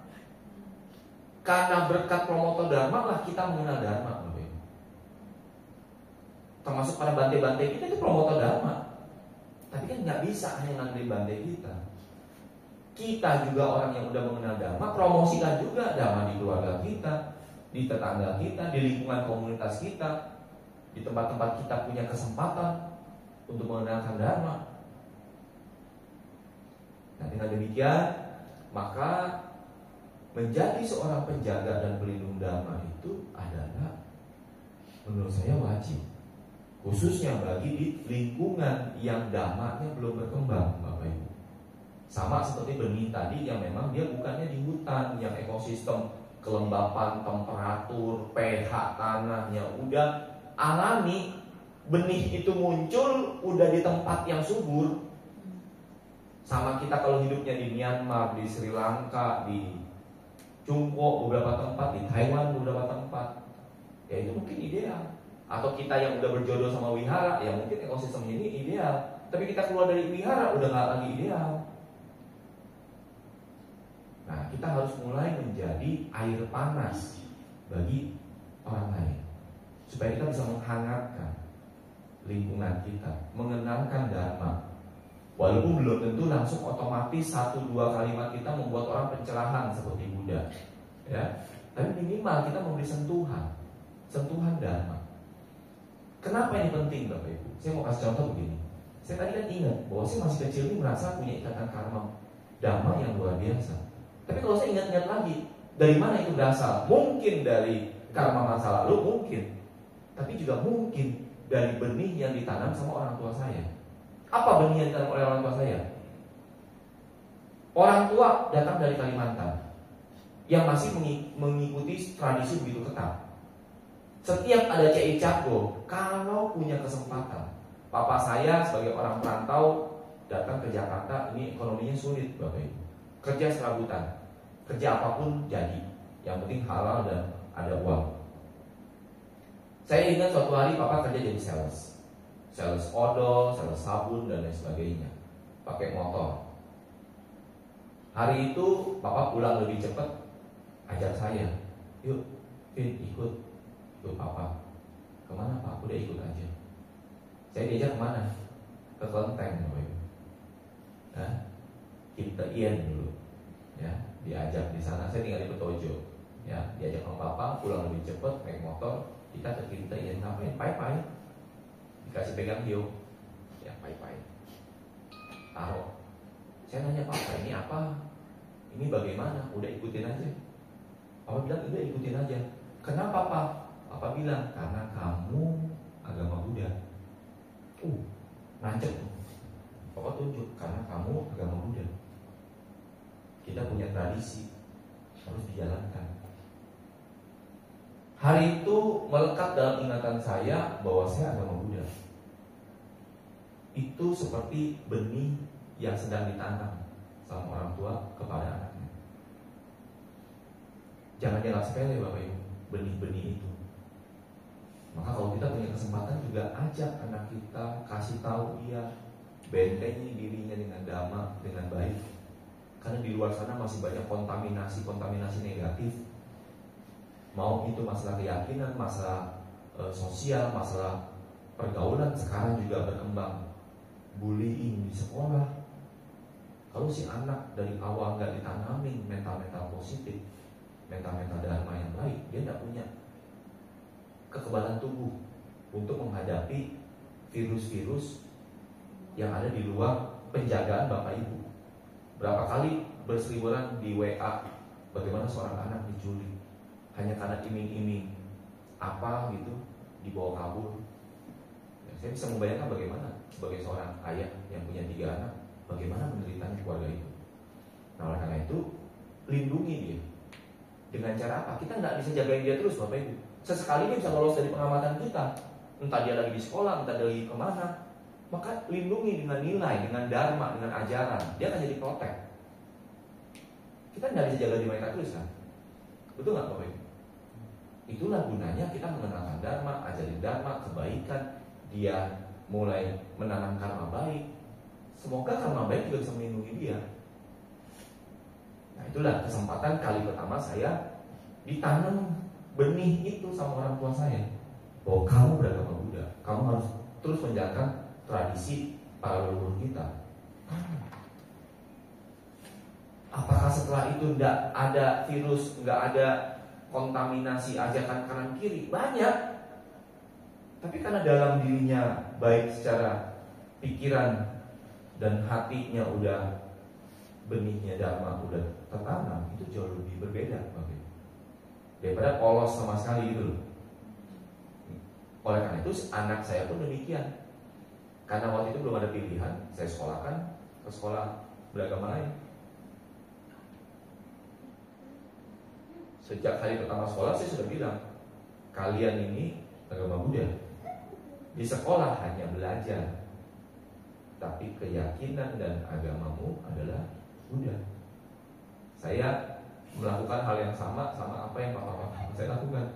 Karena berkat promotor dharma lah kita mengenal dharma. Termasuk para bante-bante kita itu promotor dharma. Tapi kan nggak bisa hanya ngandelin bante kita. Kita juga orang yang udah mengenal dharma, promosikan juga dharma di keluarga kita, di tetangga kita, di lingkungan komunitas kita, di tempat-tempat kita punya kesempatan untuk mengenalkan dharma. Nah, dengan demikian maka menjadi seorang penjaga dan pelindung dhamma itu adalah menurut saya wajib, khususnya bagi di lingkungan yang dhammanya belum berkembang Bapak Ibu. Sama seperti benih tadi yang memang dia bukannya di hutan yang ekosistem kelembapan, temperatur, pH tanahnya udah alami. Benih itu muncul udah di tempat yang subur. Sama kita kalau hidupnya di Myanmar, di Sri Lanka, di Cungko beberapa tempat, di Taiwan beberapa tempat, ya itu mungkin ideal. Atau kita yang udah berjodoh sama wihara, ya mungkin ekosistem ini ideal. Tapi kita keluar dari wihara udah gak lagi ideal. Nah, kita harus mulai menjadi air panas bagi orang lain, supaya kita bisa menghangatkan lingkungan kita, mengenalkan dharma. Walaupun belum tentu langsung otomatis 1-2 kalimat kita membuat orang pencerahan seperti Buddha, ya. Tapi minimal kita memberi sentuhan dharma. Kenapa ini penting Bapak Ibu? Saya mau kasih contoh begini. Saya tadi kan ingat bahwa saya masih kecil ini merasa punya ikatan karma dhamma yang luar biasa. Tapi kalau saya ingat-ingat lagi, Dari mana itu berasal? Mungkin dari karma masa lalu, mungkin. Tapi juga mungkin dari benih yang ditanam sama orang tua saya. Apa benih yang ditanam oleh orang tua saya? Orang tua datang dari Kalimantan yang masih mengikuti tradisi begitu ketat. Setiap ada CI Cago, kalau punya kesempatan, papa saya sebagai orang perantau datang ke Jakarta, ini ekonominya sulit Bapak Ibu. Kerja serabutan, kerja apapun jadi, yang penting halal dan ada uang. Saya ingat suatu hari papa kerja jadi sales odol, sales sabun dan lain sebagainya, pakai motor. Hari itu papa pulang lebih cepat, ajak saya, yuk Vin ikut papa. Kemana Pak? Udah ikut aja. Saya diajak kemana? Ke Kelenteng Bapak Ibu. Nah, kita Ian dulu, ya, diajak di sana. Saya tinggal di Petojo, ya, diajak sama papa, pulang lebih cepat naik motor. Kita ke Kita Ian ngapain? Pai-pai. Dikasih pegang hiu, ya pai-pai. Taruh. Saya nanya papa, ini apa? Ini bagaimana? Udah ikutin aja. Papa bilang udah ikutin aja. Kenapa Pak? Papa bilang karena kamu agama Buddha. Nancep. Papa tunjuk karena kamu agama Buddha. Kita punya tradisi, harus dijalankan. Hari itu melekat dalam ingatan saya bahwa saya agama Buddha. Itu seperti benih yang sedang ditanam sama orang tua kepada anaknya. Jangan dianggap sepele Bapak Ibu, benih-benih itu. Maka kalau kita punya kesempatan juga ajak anak kita, kasih tahu dia, bentengi dirinya dengan dhamma, dengan baik. Karena di luar sana masih banyak kontaminasi negatif. Mau itu masalah keyakinan, masalah sosial, masalah pergaulan sekarang juga berkembang. Bullying di sekolah. Kalau si anak dari awal nggak ditanamin mental-mental positif, mental-mental dharma yang baik, dia tidak punya kekebalan tubuh untuk menghadapi virus-virus yang ada di luar penjagaan Bapak Ibu. Berapa kali berseliweran di WA bagaimana seorang anak diculik hanya karena iming-iming apa gitu, dibawa kabur. Ya, saya bisa membayangkan bagaimana sebagai seorang ayah yang punya 3 anak, bagaimana menderitanya keluarga itu. Nah oleh karena itu lindungi dia. Dengan cara apa? Kita nggak bisa jagain dia terus Bapak Ibu. Sesekali dia bisa lolos dari pengamatan kita. Entah dia lagi di sekolah, entah dia lagi kemana. Maka lindungi dengan nilai, dengan dharma, dengan ajaran. Dia akan jadi protek. Kita nggak bisa jaga di mereka terus kan? Betul nggak Bapak Ibu? Itulah gunanya kita mengenalkan dharma, ajarin dharma, kebaikan. Dia mulai menanam karma baik. Semoga karma baik juga bisa melindungi dia. Nah itulah kesempatan kali pertama saya ditanam benih itu sama orang tua saya, bahwa kamu beragama Buddha, kamu harus terus menjalankan tradisi para leluhur kita. Apakah setelah itu tidak ada virus, nggak ada kontaminasi ajakan kanan kiri? Banyak. Tapi karena dalam dirinya baik secara pikiran dan hatinya udah benihnya dharma udah tertanam, itu jauh lebih berbeda daripada polos sama sekali gitu loh. Oleh karena itu anak saya pun demikian. Karena waktu itu belum ada pilihan, saya sekolahkan ke sekolah beragama lain. Sejak hari pertama sekolah saya sudah bilang, kalian ini agama Buddha. Di sekolah hanya belajar, tapi keyakinan dan agamamu adalah Buddha. Saya melakukan hal yang sama apa yang papa saya lakukan,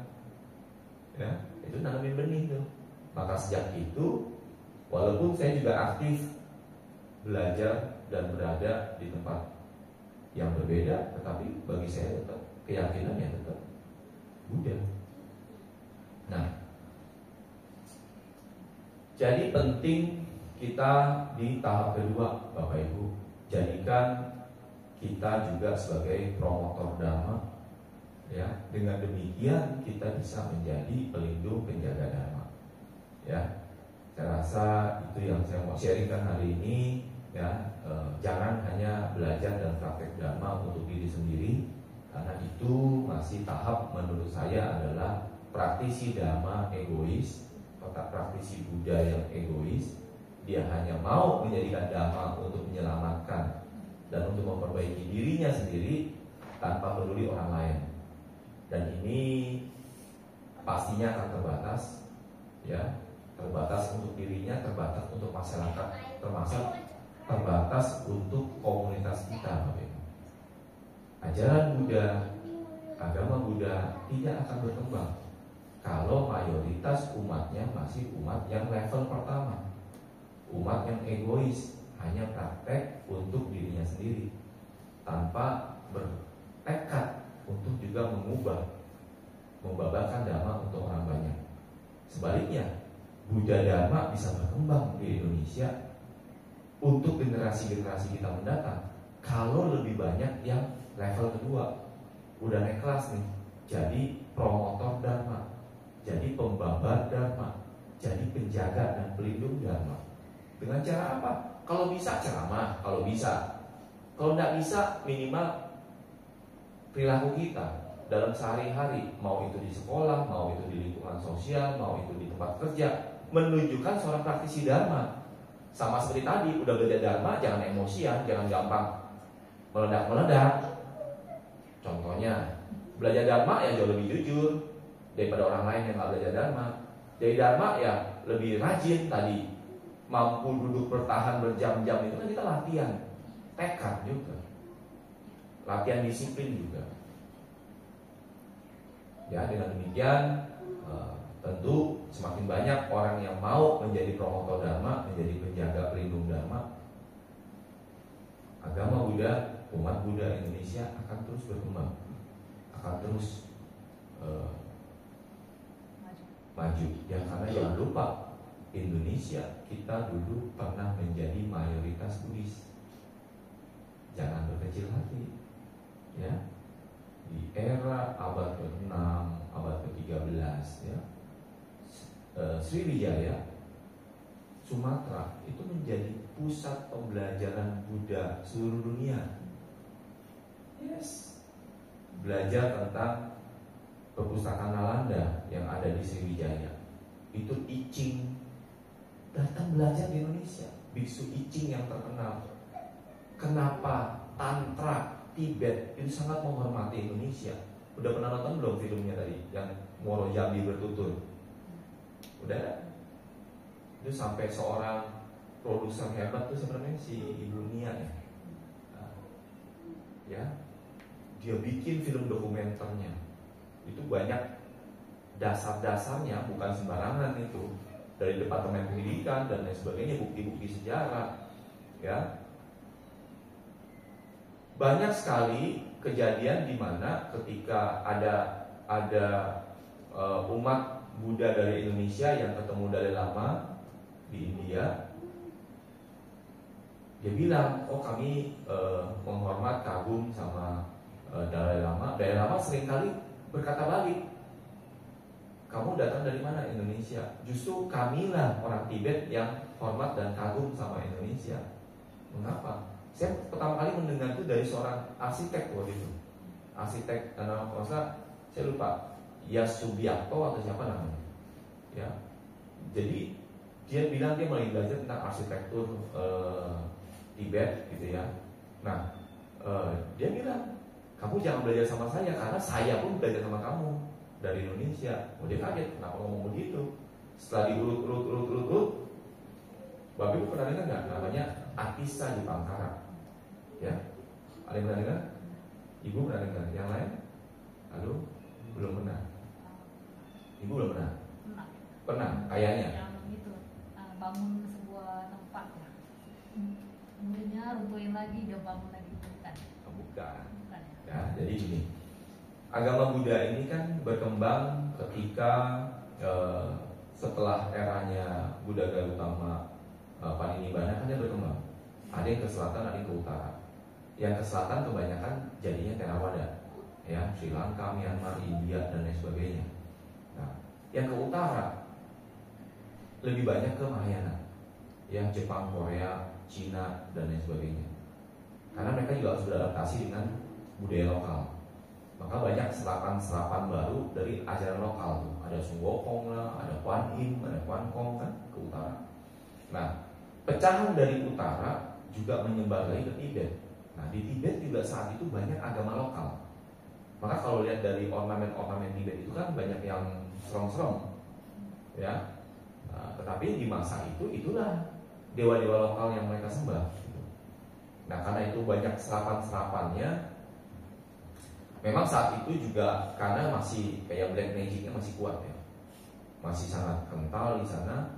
ya, itu nanamin benih tuh. Maka sejak itu, walaupun saya juga aktif belajar dan berada di tempat yang berbeda, tetapi bagi saya tetap keyakinan yang tetap Buddha. Nah, jadi penting kita di tahap kedua, Bapak Ibu, jadikan kita juga sebagai promotor dhamma, ya. Dengan demikian kita bisa menjadi pelindung penjaga dhamma, ya. Saya rasa itu yang saya mau sharingkan hari ini, ya. Jangan hanya belajar dan praktek dhamma untuk diri sendiri, Karena itu masih tahap menurut saya adalah praktisi Dhamma egois, praktisi Buddha yang egois. Dia hanya mau menjadikan Dhamma untuk menyelamatkan dan untuk memperbaiki dirinya sendiri tanpa peduli orang lain. Dan ini pastinya akan terbatas, ya, terbatas untuk dirinya, terbatas untuk masyarakat, termasuk terbatas untuk komunitas kita. Ajaran Buddha, agama Buddha tidak akan berkembang kalau mayoritas umatnya masih umat yang level pertama, umat yang egois, hanya praktek untuk dirinya sendiri tanpa bertekad untuk juga membabarkan Dhamma untuk orang banyak. Sebaliknya, Buddha Dhamma bisa berkembang di Indonesia untuk generasi-generasi kita mendatang kalau lebih banyak yang level kedua, udah naik kelas nih, jadi promotor Dhamma, jadi pembabar Dhamma, jadi penjaga dan pelindung Dhamma. Dengan cara apa? Kalau bisa ceramah, kalau bisa. Kalau nggak bisa, minimal perilaku kita dalam sehari-hari, mau itu di sekolah, mau itu di lingkungan sosial, mau itu di tempat kerja, menunjukkan seorang praktisi Dhamma. Sama seperti tadi, udah belajar Dhamma, jangan emosian, jangan gampang meledak-meledak. Contohnya, belajar Dhamma ya jauh lebih jujur daripada orang lain yang nggak belajar Dhamma. Jadi Dhamma ya lebih rajin tadi, mampu duduk bertahan berjam-jam, itu kan kita latihan tekad juga, latihan disiplin juga. Ya, dengan demikian tentu semakin banyak orang yang mau menjadi promotor Dhamma, menjadi penjaga pelindung Dhamma, agama Buddha, umat Buddha Indonesia akan terus berkembang, akan terus maju. Ya, karena jangan lupa Indonesia kita dulu pernah menjadi mayoritas Buddhis. Jangan berkecil hati, ya. Di era abad ke-6, abad ke-13, ya, Sriwijaya, Sumatera itu menjadi pusat pembelajaran Buddha seluruh dunia. Yes, belajar tentang perpustakaan Nalanda yang ada di Sriwijaya. Itu I Ching datang belajar di Indonesia. Biksu I Ching yang terkenal. Kenapa Tantra Tibet itu sangat menghormati Indonesia? Udah pernah nonton belum filmnya tadi yang Moro Jambi bertutur? Udah. Itu sampai seorang produser hebat tuh sebenarnya si Ibu Nia ya. Ya, dia bikin film dokumenternya. Itu banyak dasar-dasarnya, bukan sembarangan itu. Dari Departemen Pendidikan dan lain sebagainya, bukti-bukti sejarah. Ya. Banyak sekali kejadian di mana ketika ada umat Buddha dari Indonesia yang ketemu Dalai Lama di India, dia bilang, oh kami menghormat, kagum sama Dalai Lama. Dalai Lama seringkali berkata balik, kamu datang dari mana? Indonesia. Justru kamilah orang Tibet yang hormat dan kagum sama Indonesia. Mengapa? Saya pertama kali mendengar itu dari seorang arsitek waktu itu. Arsitek, saya lupa, Yasubiakto atau siapa namanya. Ya, jadi dia bilang dia mulai belajar tentang arsitektur Tibet gitu ya. Nah, dia bilang, kamu jangan belajar sama saya karena saya pun belajar sama kamu dari Indonesia. Oh, dia kaget, kenapa ngomong begitu? Setelah diurut, Bapak Ibu pernah dengar nggak namanya Atisa di Pangkara? Ya, ada yang pernah dengar? Ibu pernah dengar? Yang lain? Halo? Belum pernah? Ibu belum pernah? Pernah, kayaknya. Yang itu bangun sebuah tempat ya. Kemudiannya runtuhin lagi, dia bangun lagi, bukan? Bukan. Bukan ya. Ya, jadi gini. Agama Buddha ini kan berkembang ketika setelah eranya Buddha Gautama Paninibbana kan dia berkembang. Ada yang ke selatan, ada yang ke utara. Yang ke selatan kebanyakan jadinya Theravada, ya, Sri Lanka, Myanmar, India dan lain sebagainya. Nah, yang ke utara lebih banyak ke Mahayana, ya, Jepang, Korea, Cina dan lain sebagainya. Karena mereka juga harus beradaptasi dengan budaya lokal. Maka banyak serapan-serapan baru dari ajaran lokal tuh. Ada Sun Wukong lah, ada Kuan Yin, ada Kuan Kong kan ke utara. Nah, pecahan dari utara juga menyebar lagi ke Tibet. Nah, di Tibet juga saat itu banyak agama lokal. Maka kalau lihat dari ornamen-ornamen Tibet itu kan banyak yang serem-serem, ya. Nah, tetapi di masa itu itulah dewa-dewa lokal yang mereka sembah. Gitu. Nah, karena itu banyak serapan-serapannya. Memang saat itu juga karena masih kayak black magicnya masih kuat ya, masih sangat kental di sana.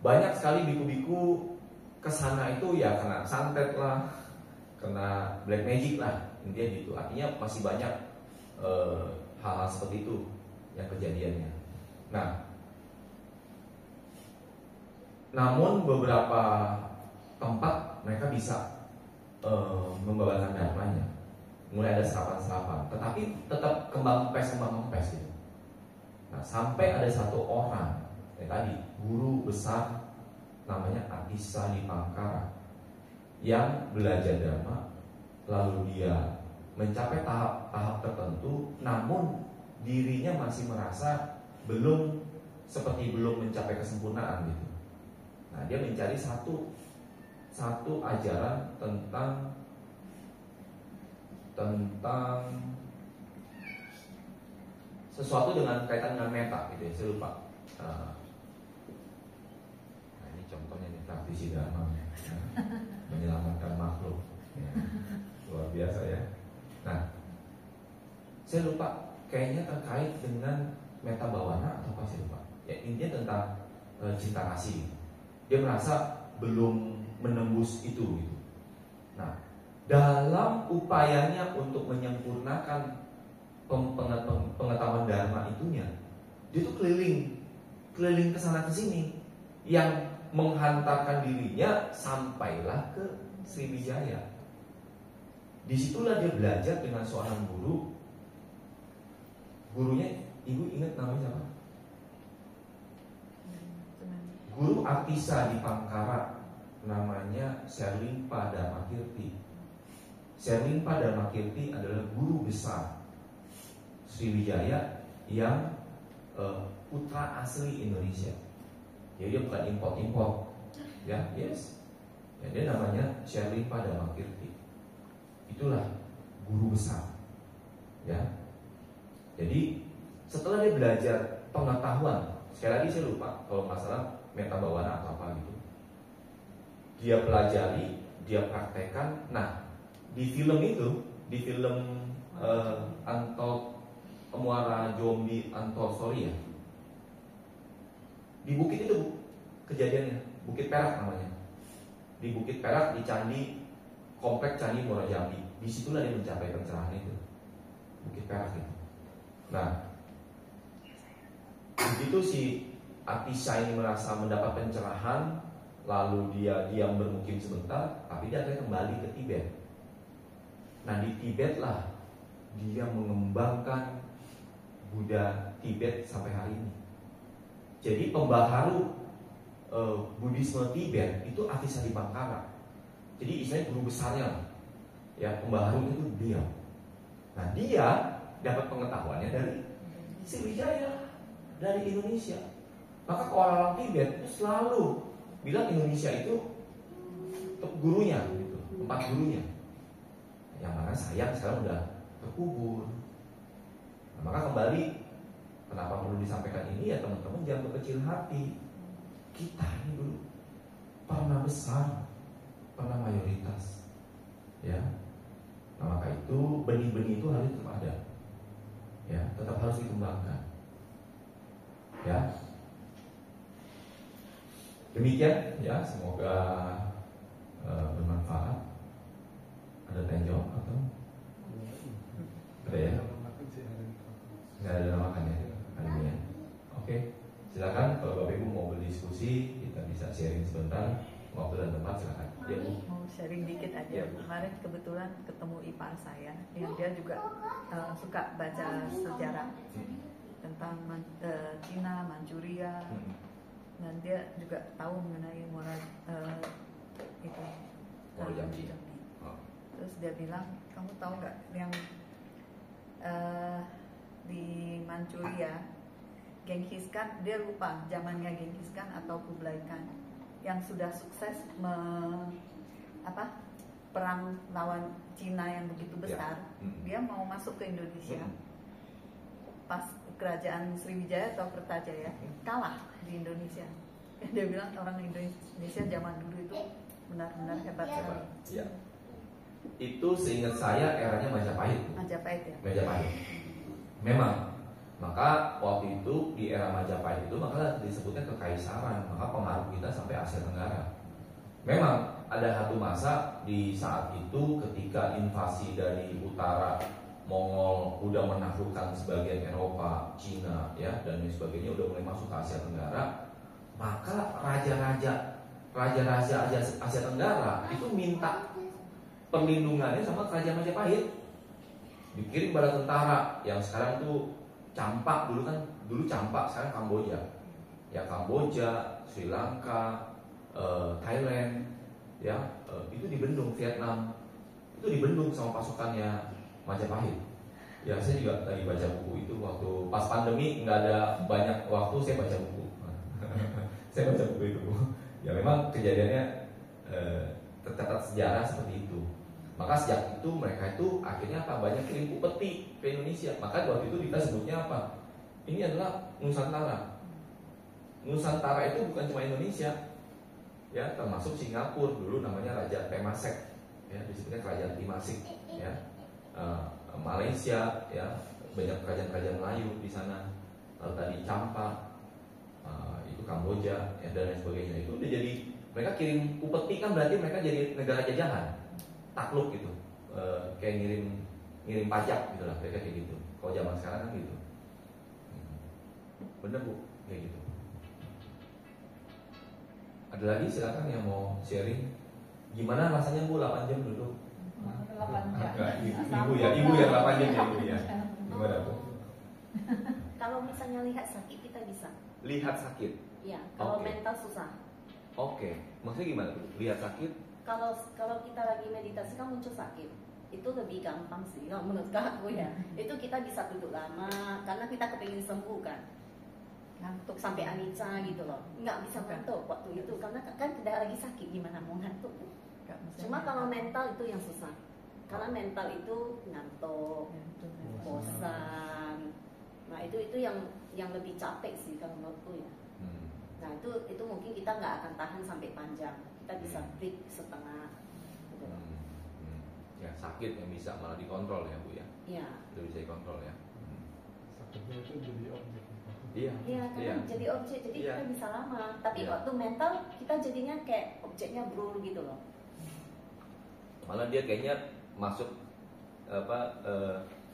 Banyak sekali biku-biku kesana itu ya kena santet lah, kena black magic lah, intinya gitu. Artinya masih banyak hal-hal seperti itu yang kejadiannya. Nah, namun beberapa tempat mereka bisa membawakan dharmanya. Mulai ada serapan-serapan, tetapi tetap kembang kempes gitu. Nah, sampai ada satu orang, tadi guru besar namanya Atisa Dipangkara yang belajar dharma, lalu dia mencapai tahap tertentu, namun dirinya masih merasa belum mencapai kesempurnaan gitu. Nah, dia mencari satu ajaran tentang sesuatu dengan kaitan dengan meta gitu ya, saya lupa. Nah, ini contohnya nih praktisi dharma ya, menyelamatkan makhluk ya. Luar biasa ya. Nah, saya lupa, kayaknya terkait dengan meta bawana atau apa, saya lupa. Ya, intinya tentang cinta kasih. Dia merasa belum menembus itu gitu. Nah, dalam upayanya untuk menyempurnakan pengetahuan dharma itunya, dia tuh keliling ke sana ke sini, yang menghantarkan dirinya sampailah ke Sriwijaya. Disitulah dia belajar dengan seorang guru. Gurunya, ibu ingat namanya siapa? Guru Atisa Dipangkara, namanya Serlingpa Dharmakirti. Serlingpa Dharmakirti adalah guru besar Sriwijaya yang putra asli Indonesia. Jadi dia bukan import, ya, yes. Ya, dia namanya Serlingpa Dharmakirti. Itulah guru besar, ya. Jadi setelah dia belajar pengetahuan, sekali lagi saya lupa kalau nggak salah meta bawana atau apa gitu. Dia pelajari, dia praktekkan. Nah, di film Anto Muara Jombi Anto Story ya, di bukit itu kejadiannya, Bukit Perak namanya. Di Bukit Perak, di komplek Candi Muara Jambi, disitulah dia mencapai pencerahan itu, Bukit Perak itu. Nah, begitu si Atisa ini merasa mendapat pencerahan, lalu dia diam bermukim sebentar, tapi dia akhirnya kembali ke Tibet. Nah, di Tibet lah dia mengembangkan Buddha Tibet sampai hari ini. Jadi pembaharu Buddhisme Tibet itu Atisa Dipangkara. Jadi istilahnya guru besarnya, ya, pembaharu itu dia. Nah, dia dapat pengetahuannya dari Sriwijaya, dari Indonesia. Maka orang Tibet itu selalu bilang Indonesia itu gurunya, gitu, tempat gurunya. Yang mana sayang sekarang udah terkubur. Nah, maka kembali, kenapa perlu disampaikan ini ya teman-teman, jangan berkecil hati. Kita ini dulu pernah besar, pernah mayoritas, ya. Nah, maka itu benih-benih itu harus tetap ada, ya, tetap harus dikembangkan, ya. Demikian ya, semoga bermanfaat. Ada tanya jawab atau ada ya? Nggak ada makan ya hari ini ya. Oke, silakan kalau Bapak Ibu mau berdiskusi, kita bisa sharing sebentar. Waktu dan tempat silakan. Ya, Bu. Mau sharing dikit aja. Ya, Kemarin kebetulan ketemu ipar saya, yang dia juga suka baca sejarah tentang Cina, Manchuria, dan dia juga tahu mengenai Muara Muara Jambi. Terus dia bilang, kamu tahu nggak yang di Manchuria, Genghis Khan, dia lupa zamannya Genghis Khan atau Kublai Khan yang sudah sukses perang lawan Cina yang begitu besar. Dia mau masuk ke Indonesia. Pas kerajaan Sriwijaya atau Kertajaya kalah di Indonesia. Dia bilang orang Indonesia zaman dulu itu benar-benar hebat sekali. Ya. Itu seingat saya eranya Majapahit. Majapahit ya. Majapahit. Memang. Maka waktu itu di era Majapahit itu maka disebutnya kekaisaran. Maka pengaruh kita sampai Asia Tenggara. Memang ada satu masa di saat itu ketika invasi dari utara Mongol udah menaklukkan sebagian Eropa, Cina, ya dan lain sebagainya, udah mulai masuk ke Asia Tenggara. Maka raja-raja Asia Tenggara itu minta perlindungannya sama kerajaan Majapahit. Dikirim bala tentara yang sekarang itu campak, dulu campak, sekarang Kamboja. Ya Kamboja, Sri Lanka, Thailand, ya itu dibendung. Vietnam itu dibendung sama pasukannya Majapahit. Ya saya juga lagi baca buku itu waktu pas pandemi, nggak ada banyak waktu, saya baca buku. Saya baca buku itu. Ya memang kejadiannya tercatat sejarah seperti itu. Maka sejak itu mereka itu akhirnya banyak kirim upeti ke Indonesia. Maka waktu itu kita sebutnya apa? Ini adalah Nusantara. Nusantara itu bukan cuma Indonesia, ya termasuk Singapura dulu namanya Raja Temasek, ya disebutnya Kerajaan Timasik, ya Malaysia, ya banyak kerajaan-kerajaan Melayu di sana. Lalu tadi Campa, itu Kamboja, ya dan lain sebagainya. Itu udah jadi mereka kirim upeti kan berarti mereka jadi negara jajahan. Takluk gitu, kayak ngirim pajak gitu lah, mereka kayak gitu. Kalau zaman sekarang kan gitu, bener Bu, kayak gitu. Ada lagi silakan yang mau sharing. Gimana rasanya Bu 8 jam duduk? 8 jam. Ibu yang 8 jam ya Bu ya. Gimana Bu? Kalau misalnya lihat sakit kita bisa. Lihat sakit. Ya, kalau Oke. mental susah. Oke, maksudnya gimana Bu? Lihat sakit? Kalau kita lagi meditasi kan muncul sakit, itu lebih gampang sih kalau menurut aku ya. Itu kita bisa duduk lama karena kita kepingin sembuh kan, ngantuk sampai anicca gitu loh, nggak bisa ngantuk waktu itu karena kan tidak lagi sakit, gimana mau ngantuk. Cuma kalau mental itu yang susah, karena mental itu ngantuk, bosan. Nah itu yang lebih capek sih kalau menurutku ya. Nah itu mungkin kita nggak akan tahan sampai panjang. Kita bisa break setengah gitu. Ya sakit yang bisa malah dikontrol ya Bu ya. Iya. Itu bisa dikontrol ya. Sakitnya itu jadi objek. Iya, kan jadi objek, jadi kita bisa lama. Tapi waktu mental kita jadinya kayak objeknya blur gitu loh. Malah dia kayaknya masuk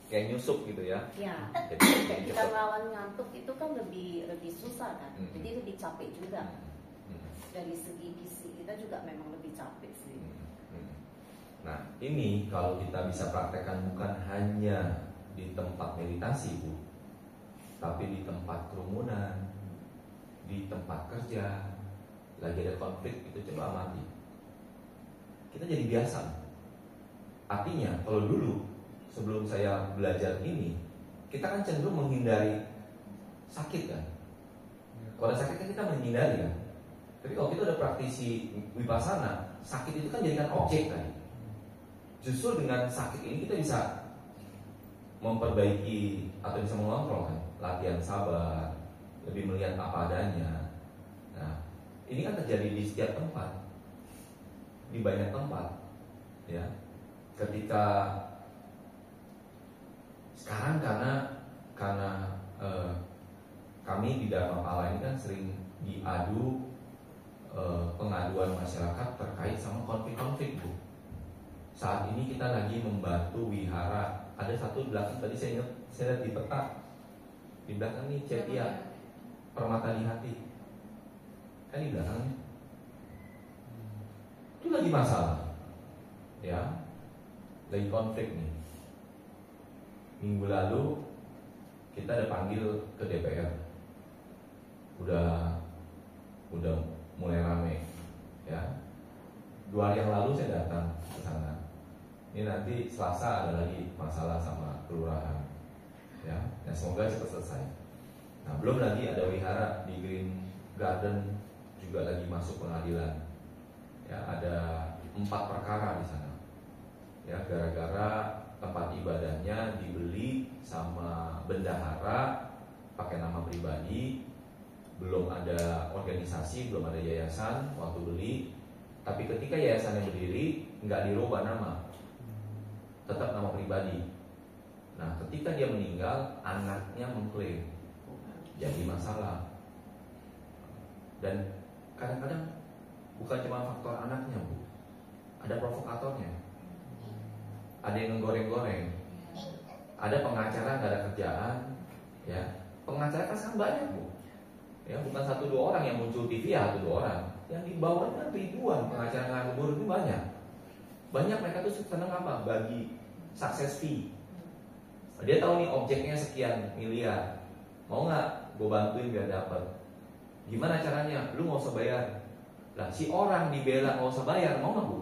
kayak nyusup gitu ya. Iya. Jadi Kita melawan ngantuk itu kan lebih susah kan. Jadi lebih capek juga. Dari segi fisik kita juga memang lebih capek sih. Nah ini kalau kita bisa praktekkan bukan hanya di tempat meditasi Bu, tapi di tempat kerumunan, di tempat kerja, lagi ada konflik itu coba amati. Kita jadi biasa. Artinya kalau dulu sebelum saya belajar ini, kita kan cenderung menghindari sakit kan. Kalau ada sakit kan kita menghindari kan. Tapi kalau kita udah praktisi Vipassana, sakit itu kan jadikan objek tadi. Justru dengan sakit ini kita bisa memperbaiki atau bisa mengontrol kan. Latihan sabar, lebih melihat apa adanya. Nah, ini kan terjadi di setiap tempat, di banyak tempat, ya. Ketika sekarang karena kami di Dharma Pala ini kan sering diadu pengaduan masyarakat terkait sama konflik-konflik Bu. Saat ini kita lagi membantu wihara. Ada satu di belakang tadi saya lihat di peta di belakang nih Cetia Permata di Hati. Kan di belakangnya itu lagi masalah, ya, lagi konflik nih. Minggu lalu kita ada panggil ke DPR, udah mulai rame, ya. 2 hari yang lalu saya datang ke sana. Ini nanti Selasa ada lagi masalah sama kelurahan. ya, dan semoga cepat selesai. Nah, belum lagi ada wihara di Green Garden juga lagi masuk pengadilan. Ya, ada 4 perkara di sana. Ya, gara-gara tempat ibadahnya dibeli sama bendahara pakai nama pribadi, belum ada organisasi, belum ada yayasan waktu beli. Tapi ketika yayasannya berdiri, nggak dirubah nama, tetap nama pribadi. Nah, ketika dia meninggal, anaknya mengklaim, jadi masalah. Dan kadang-kadang bukan cuma faktor anaknya, Bu, ada provokatornya, ada yang menggoreng-goreng, ada pengacara nggak ada kerjaan, ya. Pengacara kan sekarang banyak, Bu, ya, bukan 1-2 orang yang muncul TV, ya 1-2 orang, yang di bawahnya ribuan pengacara nganggur itu banyak. Mereka tuh seneng apa? Bagi success fee. Dia tahu nih objeknya sekian miliar, mau nggak gue bantuin biar dapat? Gimana caranya? Lu nggak usah bayar. Lah si orang dibela nggak usah bayar, mau nggak, Bu?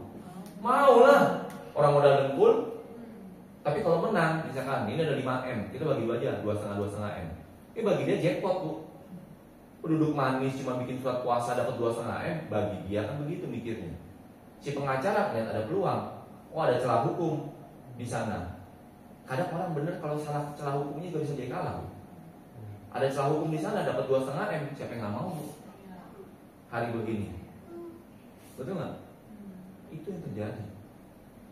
Mau lah. Orang modal dengkul. Tapi kalau menang, misalkan ini ada 5M, kita bagi aja 2,5 M. Ini bagi dia jackpot, Bu. Penduduk manis cuma bikin surat puasa dapat 2,5 M, bagi dia kan begitu mikirnya. Si pengacara lihat ada peluang, oh ada celah hukum di sana. Kadang orang bener kalau salah celah hukumnya juga bisa jadi kalah, Bu. Ada celah hukum di sana dapat 2,5 M, siapa yang nggak mau, Bu? Hari begini, betul nggak? Itu yang terjadi.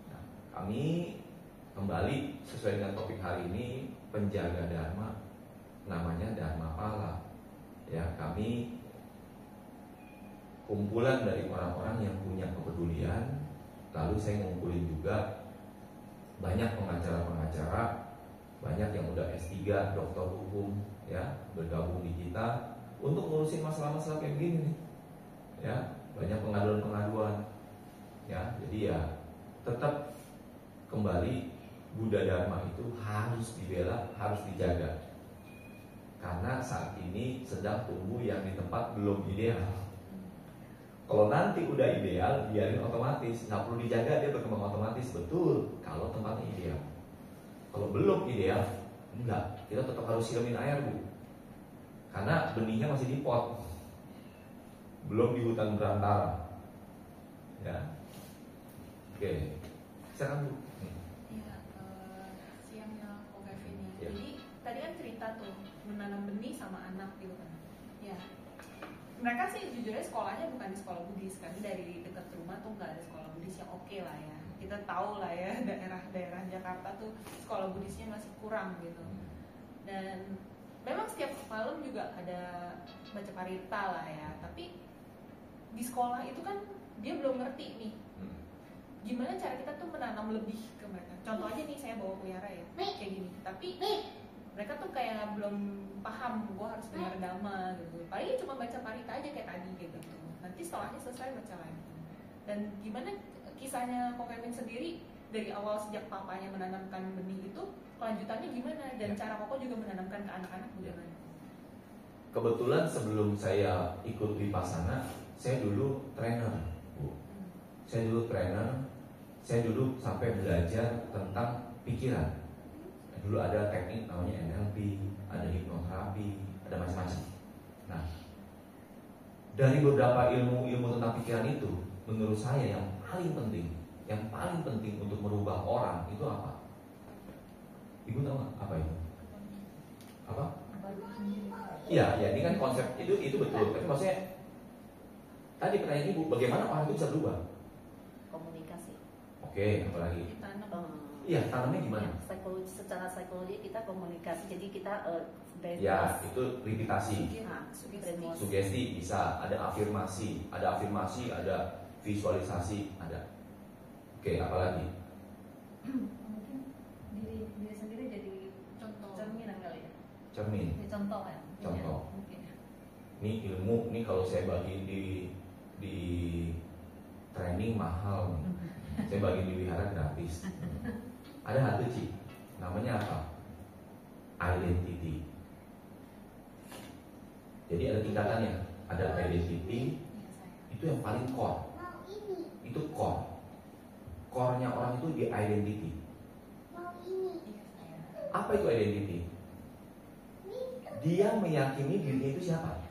Nah, kami kembali sesuai dengan topik hari ini, penjaga dharma, namanya Dharma Pala. Ya, kami kumpulan dari orang-orang yang punya kepedulian. Lalu saya ngumpulin juga banyak pengacara-pengacara, banyak yang udah S3, doktor hukum, ya, bergabung di kita untuk ngurusin masalah-masalah kayak begini nih. Ya, banyak pengaduan-pengaduan. Ya, jadi ya tetap kembali Buddha Dharma itu harus dibela, harus dijaga. Karena saat ini sedang tumbuh yang di tempat belum ideal. Kalau nanti udah ideal, biarin otomatis, nggak perlu dijaga, dia berkembang otomatis. Betul, kalau tempatnya ideal. Kalau belum ideal, enggak, kita tetap harus siramin air, Bu. Karena benihnya masih di pot, belum di hutan belantara. Ya, oke, silakan, Bu. Iya, siangnya Ko Kevin ya. Ya. Jadi tadi kan cerita tuh menanam benih sama anak gitu kan. Ya, mereka sih jujurnya sekolahnya bukan di sekolah Buddhis kan, dari dekat rumah tuh nggak ada sekolah Buddhis yang oke lah ya. Kita tahu lah ya daerah-daerah Jakarta tuh sekolah Buddhisnya masih kurang gitu. Dan memang setiap malam juga ada baca parita lah ya. Tapi di sekolah itu kan dia belum ngerti nih gimana cara kita tuh menanam lebih ke mereka. Contoh aja nih, saya bawa Kuyara ya kayak gini, tapi mereka tuh kayak belum paham gue harus dengar dhamma gitu. Paling cuma baca parita aja kayak tadi gitu. Nanti setelahnya selesai baca lagi. Dan gimana kisahnya Ko Kevin sendiri dari awal sejak papanya menanamkan benih itu, kelanjutannya gimana, dan cara Koko juga menanamkan ke anak-anak bagaimana? Kebetulan sebelum saya ikut Vipassana, saya dulu trainer, Bu. Saya dulu trainer. Saya dulu sampai belajar tentang pikiran. Dulu ada teknik namanya NLP, ada hipnoterapi, ada macam-macam. Nah, dari beberapa ilmu tentang pikiran itu, menurut saya yang paling penting untuk merubah orang itu apa? Ibu tahu nggak apa itu? Apa? Iya, ya, ini kan konsep itu betul. Tapi maksudnya tadi pertanyaan Ibu, bagaimana orang itu bisa berubah? Komunikasi. Oke, apa lagi? Iya, tanamnya gimana? Secara psikologi kita komunikasi, jadi kita Ya, itu repitasi. Sugesti bisa, ada afirmasi, ada visualisasi, ada. Oke, apa lagi? Mungkin diri sendiri jadi Contoh. cerminan kali ya. Cermin. Jadi contoh kan. Contoh. Ya, mungkin. Ini ilmu, ini kalau saya bagi di training mahal nih. Saya bagi di wihara gratis. Ada satu Ci, namanya apa? Identity. Jadi ada tingkatannya. Ada identity, itu yang paling core. Itu core. Core-nya orang itu di identity. Apa itu identity? dia meyakini dirinya itu siapa.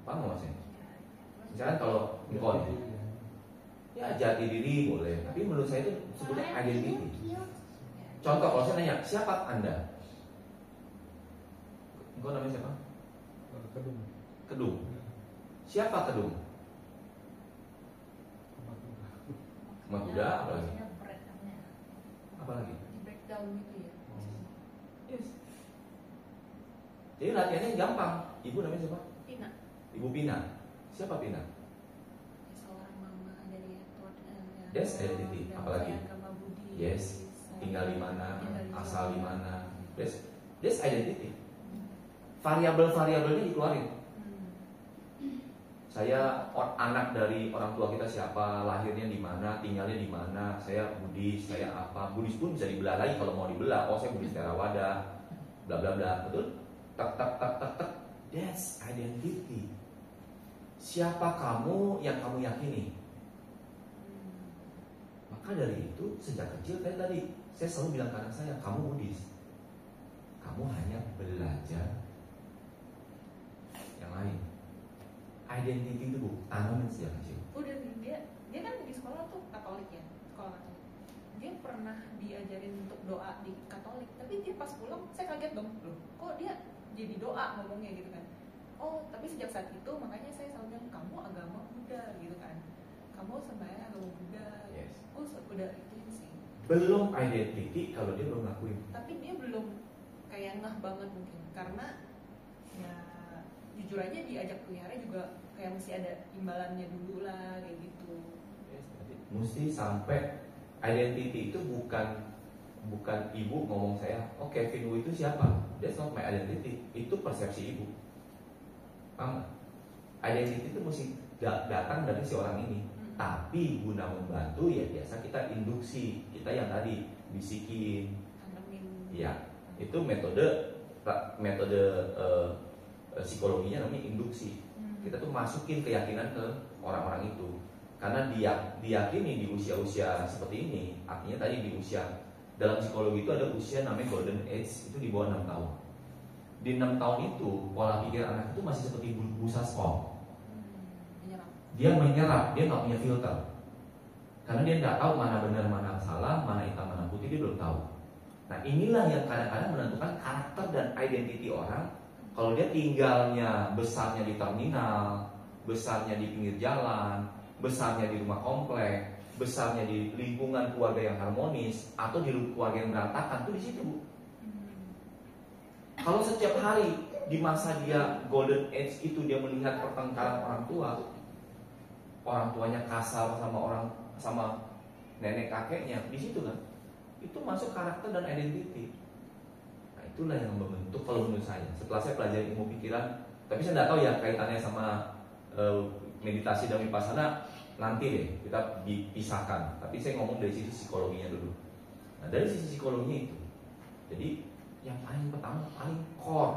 Paham nggak maksudnya? Misalkan kalau engkau ya jati diri boleh, tapi menurut saya itu sebutnya identity. Contoh kalau saya nanya, siapa Anda? Engkau namanya siapa? Kedung. Kedung. Siapa Kedung? Mak Kuda, apa lagi? Apa lagi? Di breakdown gitu ya. Yes. Jadi latihannya gampang. Ibu namanya siapa? Pina. Ibu Pina. Siapa Pina? Seorang mama dari Edward. Yes, identity. Apalagi? Agama Budi. Yes. Tinggal di mana? Tinggal di Asal di mana. mana? Yes, identity. Variabel-variabelnya dikeluarin. Saya anak dari orang tua kita siapa, lahirnya di mana, tinggalnya di mana, saya Buddhis, saya apa. Buddhis pun bisa dibelah lagi kalau mau dibelah. Oh, saya Buddhis Theravada, bla bla bla, betul? Tak tak tak tak tak. That's identity. Siapa kamu yang kamu yakini? Maka dari itu sejak kecil tadi saya selalu bilang ke anak saya, kamu Buddhis. Kamu hanya belajar yang lain. Identity itu tanaman sejak kecil. Udah dia kan di sekolah tuh Katolik ya, sekolah Katolik. Dia pernah diajarin untuk doa di Katolik, tapi dia pas pulang saya kaget dong, loh, kok dia jadi doa ngomongnya gitu kan. Oh, tapi sejak saat itu makanya saya selalu bilang kamu agama Buddha gitu kan. Kamu sembahyang agama Buddha. Yes. Oh, udah itu sih. Belum identity kalau dia belum ngakuin. Tapi dia belum kayak ngeh banget mungkin karena ya jujur aja diajak pelihara juga kayak mesti ada imbalannya dulu lah kayak gitu. Yes, mesti sampai identity itu bukan ibu ngomong saya, oh Kevin Wu itu siapa? That's not my identity. Itu persepsi ibu. Paham? Identity itu mesti datang dari si orang ini. Tapi guna membantu ya biasa kita induksi, kita yang tadi bisikin. Tanemin. Ya, itu metode psikologinya namanya induksi. Kita tuh masukin keyakinan ke orang-orang itu. Karena dia diyakini di usia-usia seperti ini, artinya tadi di usia, dalam psikologi itu ada usia namanya golden age, itu di bawah 6 tahun. Di 6 tahun itu pola pikir anak itu masih seperti busa spong. Dia menyerap, dia nggak punya filter. Karena dia nggak tahu mana benar, mana salah, mana hitam, mana putih, dia belum tahu. Nah inilah yang kadang-kadang menentukan karakter dan identiti orang. Kalau dia tinggalnya besarnya di terminal, besarnya di pinggir jalan, besarnya di rumah komplek, besarnya di lingkungan keluarga yang harmonis, atau di keluarga yang berantakan, tuh di situ Bu. Kalau setiap hari di masa dia golden age itu dia melihat pertengkaran orang tuanya kasar sama nenek kakeknya, di situ kan, itu masuk karakter dan identity. Nah itulah yang membentuk kalau menurut saya. Setelah saya pelajari ilmu pikiran, tapi saya tidak tahu ya kaitannya sama meditasi dan vipassana, nanti deh kita dipisahkan. Tapi saya ngomong dari sisi psikologinya dulu. Nah dari sisi psikologinya itu, jadi yang paling pertama, paling core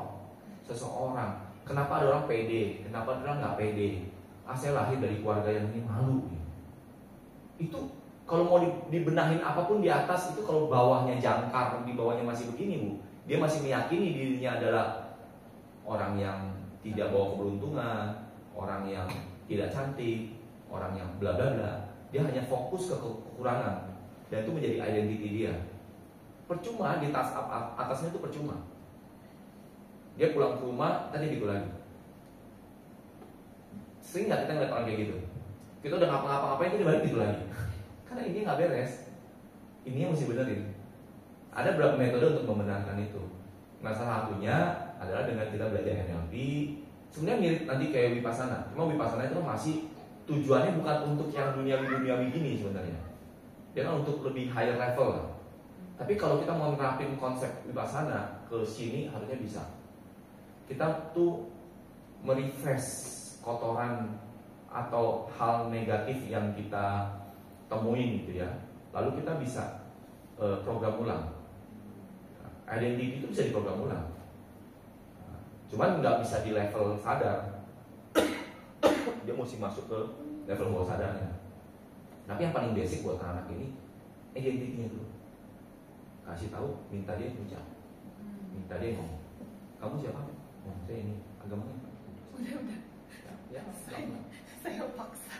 seseorang. Kenapa ada orang pede, kenapa ada orang nggak pede? Saya lahir dari keluarga yang ini, malu. Itu kalau mau dibenahin apapun di atas itu, kalau bawahnya jangkar, di bawahnya masih begini Bu, dia masih meyakini dirinya adalah orang yang tidak bawa keberuntungan, orang yang tidak cantik, orang yang bla bla bla. Dia hanya fokus ke kekurangan dan itu menjadi identiti dia. Percuma di tas atasnya itu percuma. Dia pulang ke rumah tadi gitu lagi. Sering nggak kita ngeliat orang kayak gitu? Kita udah ngapa-ngapain itu balik gitu lagi. Karena ini nggak beres. Ini yang mesti benerin. Ada beberapa metode untuk membenarkan itu. Nah salah satunya adalah dengan kita belajar NLP. Sebenarnya mirip nanti kayak Vipassana. Cuma Vipassana itu masih tujuannya bukan untuk yang duniawi gini sebenarnya. Dia kan untuk lebih higher level lah. Tapi kalau kita mau nerapin konsep Vipassana ke sini harusnya bisa. Kita tuh merefresh kotoran atau hal negatif yang kita temuin gitu ya. Lalu kita bisa program ulang. Identity itu bisa diprogram ulang. Cuman nggak bisa di level sadar. Dia mesti masuk ke level bawah sadarnya. Tapi yang paling basic buat anak ini identitinya dulu. Kasih tahu, minta dia ucap. Minta Tadi yang ngomong, kamu siapa? Oh, saya ini agamanya. Udah. Ya, Saya paksa.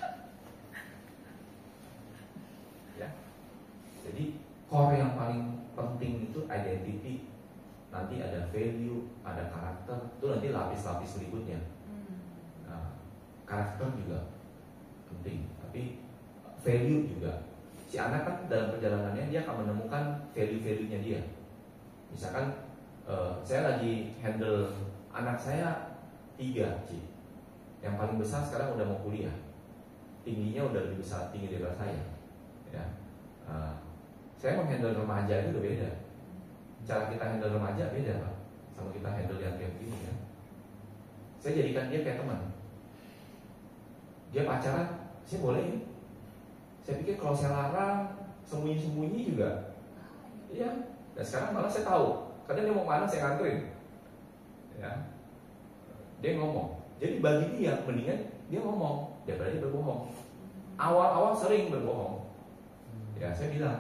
ya. Jadi core yang paling penting itu identity. Nanti ada value, ada karakter. Itu nanti lapis-lapis berikutnya. Nah, karakter juga penting, tapi value juga. Si anak kan dalam perjalanannya dia akan menemukan value-value-nya dia. Misalkan saya lagi handle anak saya 3, Ci. Yang paling besar sekarang udah mau kuliah, tingginya udah lebih besar, tinggi dari saya. Ya, saya menghandle remaja itu udah beda. Cara kita handle remaja beda, Pak, sama kita handle yang kayak gini ya. Saya jadikan dia kayak teman. Dia pacaran, saya bolehin. Saya pikir kalau saya larang, sembunyi-sembunyi juga, iya. Dan sekarang malah saya tahu, kadang dia mau mana saya nganterin, ya. Dia ngomong. Jadi bagi dia mendingan dia ngomong daripada dia berbohong. Awal-awal sering berbohong. Ya saya bilang.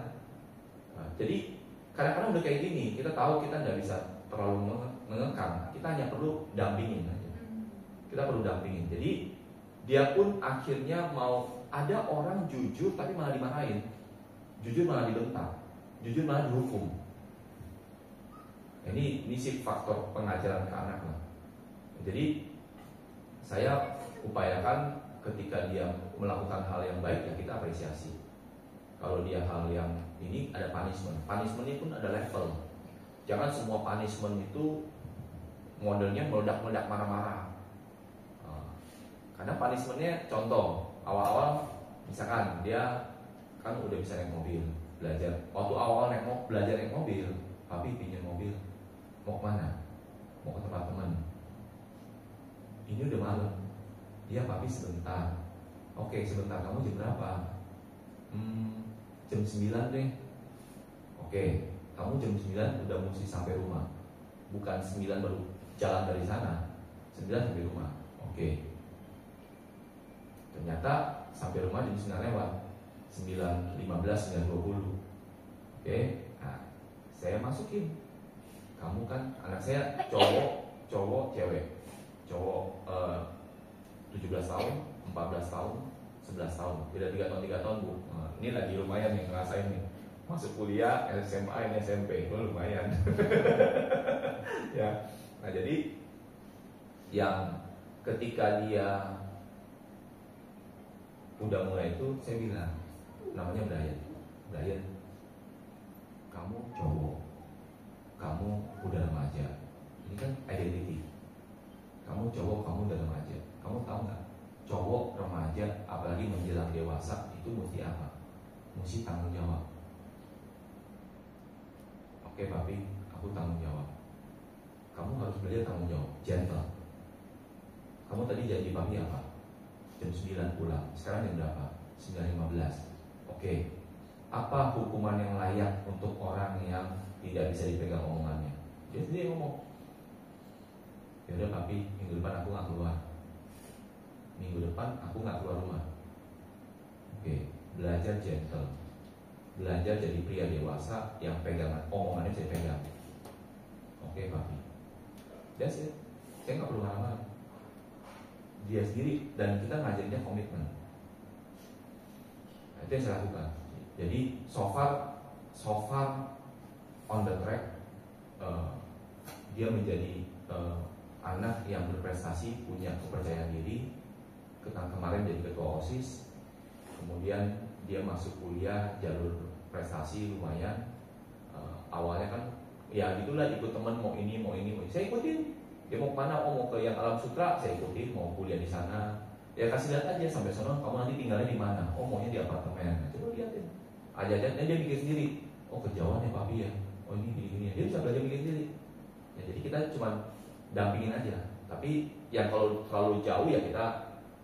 Nah, jadi kadang-kadang udah kayak gini, kita tahu kita nggak bisa terlalu mengekang. Kita hanya perlu dampingin aja. Kita perlu dampingin. Jadi dia pun akhirnya mau. Ada orang jujur tapi malah dimarahin, jujur malah dibentak, jujur malah dihukum. Ini sih faktor pengajaran ke anak lah. Jadi saya upayakan ketika dia melakukan hal yang baik ya kita apresiasi. Kalau dia hal yang ini ada punishment. Punishmentnya pun ada level. Jangan semua punishment itu modelnya meledak-meledak marah-marah. Karena punishmentnya contoh awal-awal misalkan dia kan udah bisa naik mobil, belajar. Waktu awal belajar naik mobil, papi pinjam mobil. Mau kemana? Mau ke tempat teman. Ini udah malam. Dia papi sebentar. Oke sebentar, kamu jam berapa? Jam 9 deh. Oke, kamu jam 9 udah mesti sampai rumah. Bukan 9 baru jalan dari sana. 9 sampai rumah. Oke. Ternyata sampai rumah jam 9 lewat 9.15, 9.20. Oke, nah saya masukin. Kamu kan anak saya cowok, cewek. Cowok 17 tahun, 14 tahun, 11 tahun. Beda 3 tahun Bu. Nah, ini lagi lumayan nih ngerasain nih. Masuk kuliah, SMA, ini SMP, lumayan. Ya. Nah jadi yang ketika dia udah mulai itu saya bilang namanya Brian, kamu cowok, kamu udah remaja, ini kan identity. Kamu cowok, kamu udah remaja. Kamu tahu nggak? Cowok remaja, apalagi menjelang dewasa itu mesti apa? Mesti tanggung jawab. Oke papi, aku tanggung jawab. Kamu harus belajar tanggung jawab, gentle. Kamu tadi janji papi apa? Jam 9 pulang. Sekarang jam berapa? 9.15. Oke. Apa hukuman yang layak untuk orang yang tidak bisa dipegang omongannya? Dia sendiri ngomong. Ya udah papi, minggu depan aku nggak keluar. Minggu depan aku nggak keluar rumah. Oke. Belajar gentle. Belajar jadi pria dewasa yang pegangan omongannya saya pegang. Oke papi. That's it. Saya nggak perlu marah-marah. Dia sendiri dan kita ngajarinnya komitmen. Itu yang saya lakukan. Jadi so far on the track, dia menjadi anak yang berprestasi, punya kepercayaan diri. Kemarin jadi ketua OSIS, kemudian dia masuk kuliah jalur prestasi lumayan. Awalnya kan ya gitulah, ikut teman mau ini. Saya ikutin. Dia mau kemana? Oh mau ke yang Alam Sutra, saya ikutin. Mau kuliah di sana, ya kasih lihat aja sampai sana. Kamu nanti tinggalnya di mana? Oh maunya di apartemen. Coba lihatin. Aja-aja dia mikir sendiri. Oh kejauhan ya papi ya. Oh ini gini. Dia bisa belajar mikir sendiri. Ya, jadi kita cuma dampingin aja. Tapi yang kalau terlalu jauh ya kita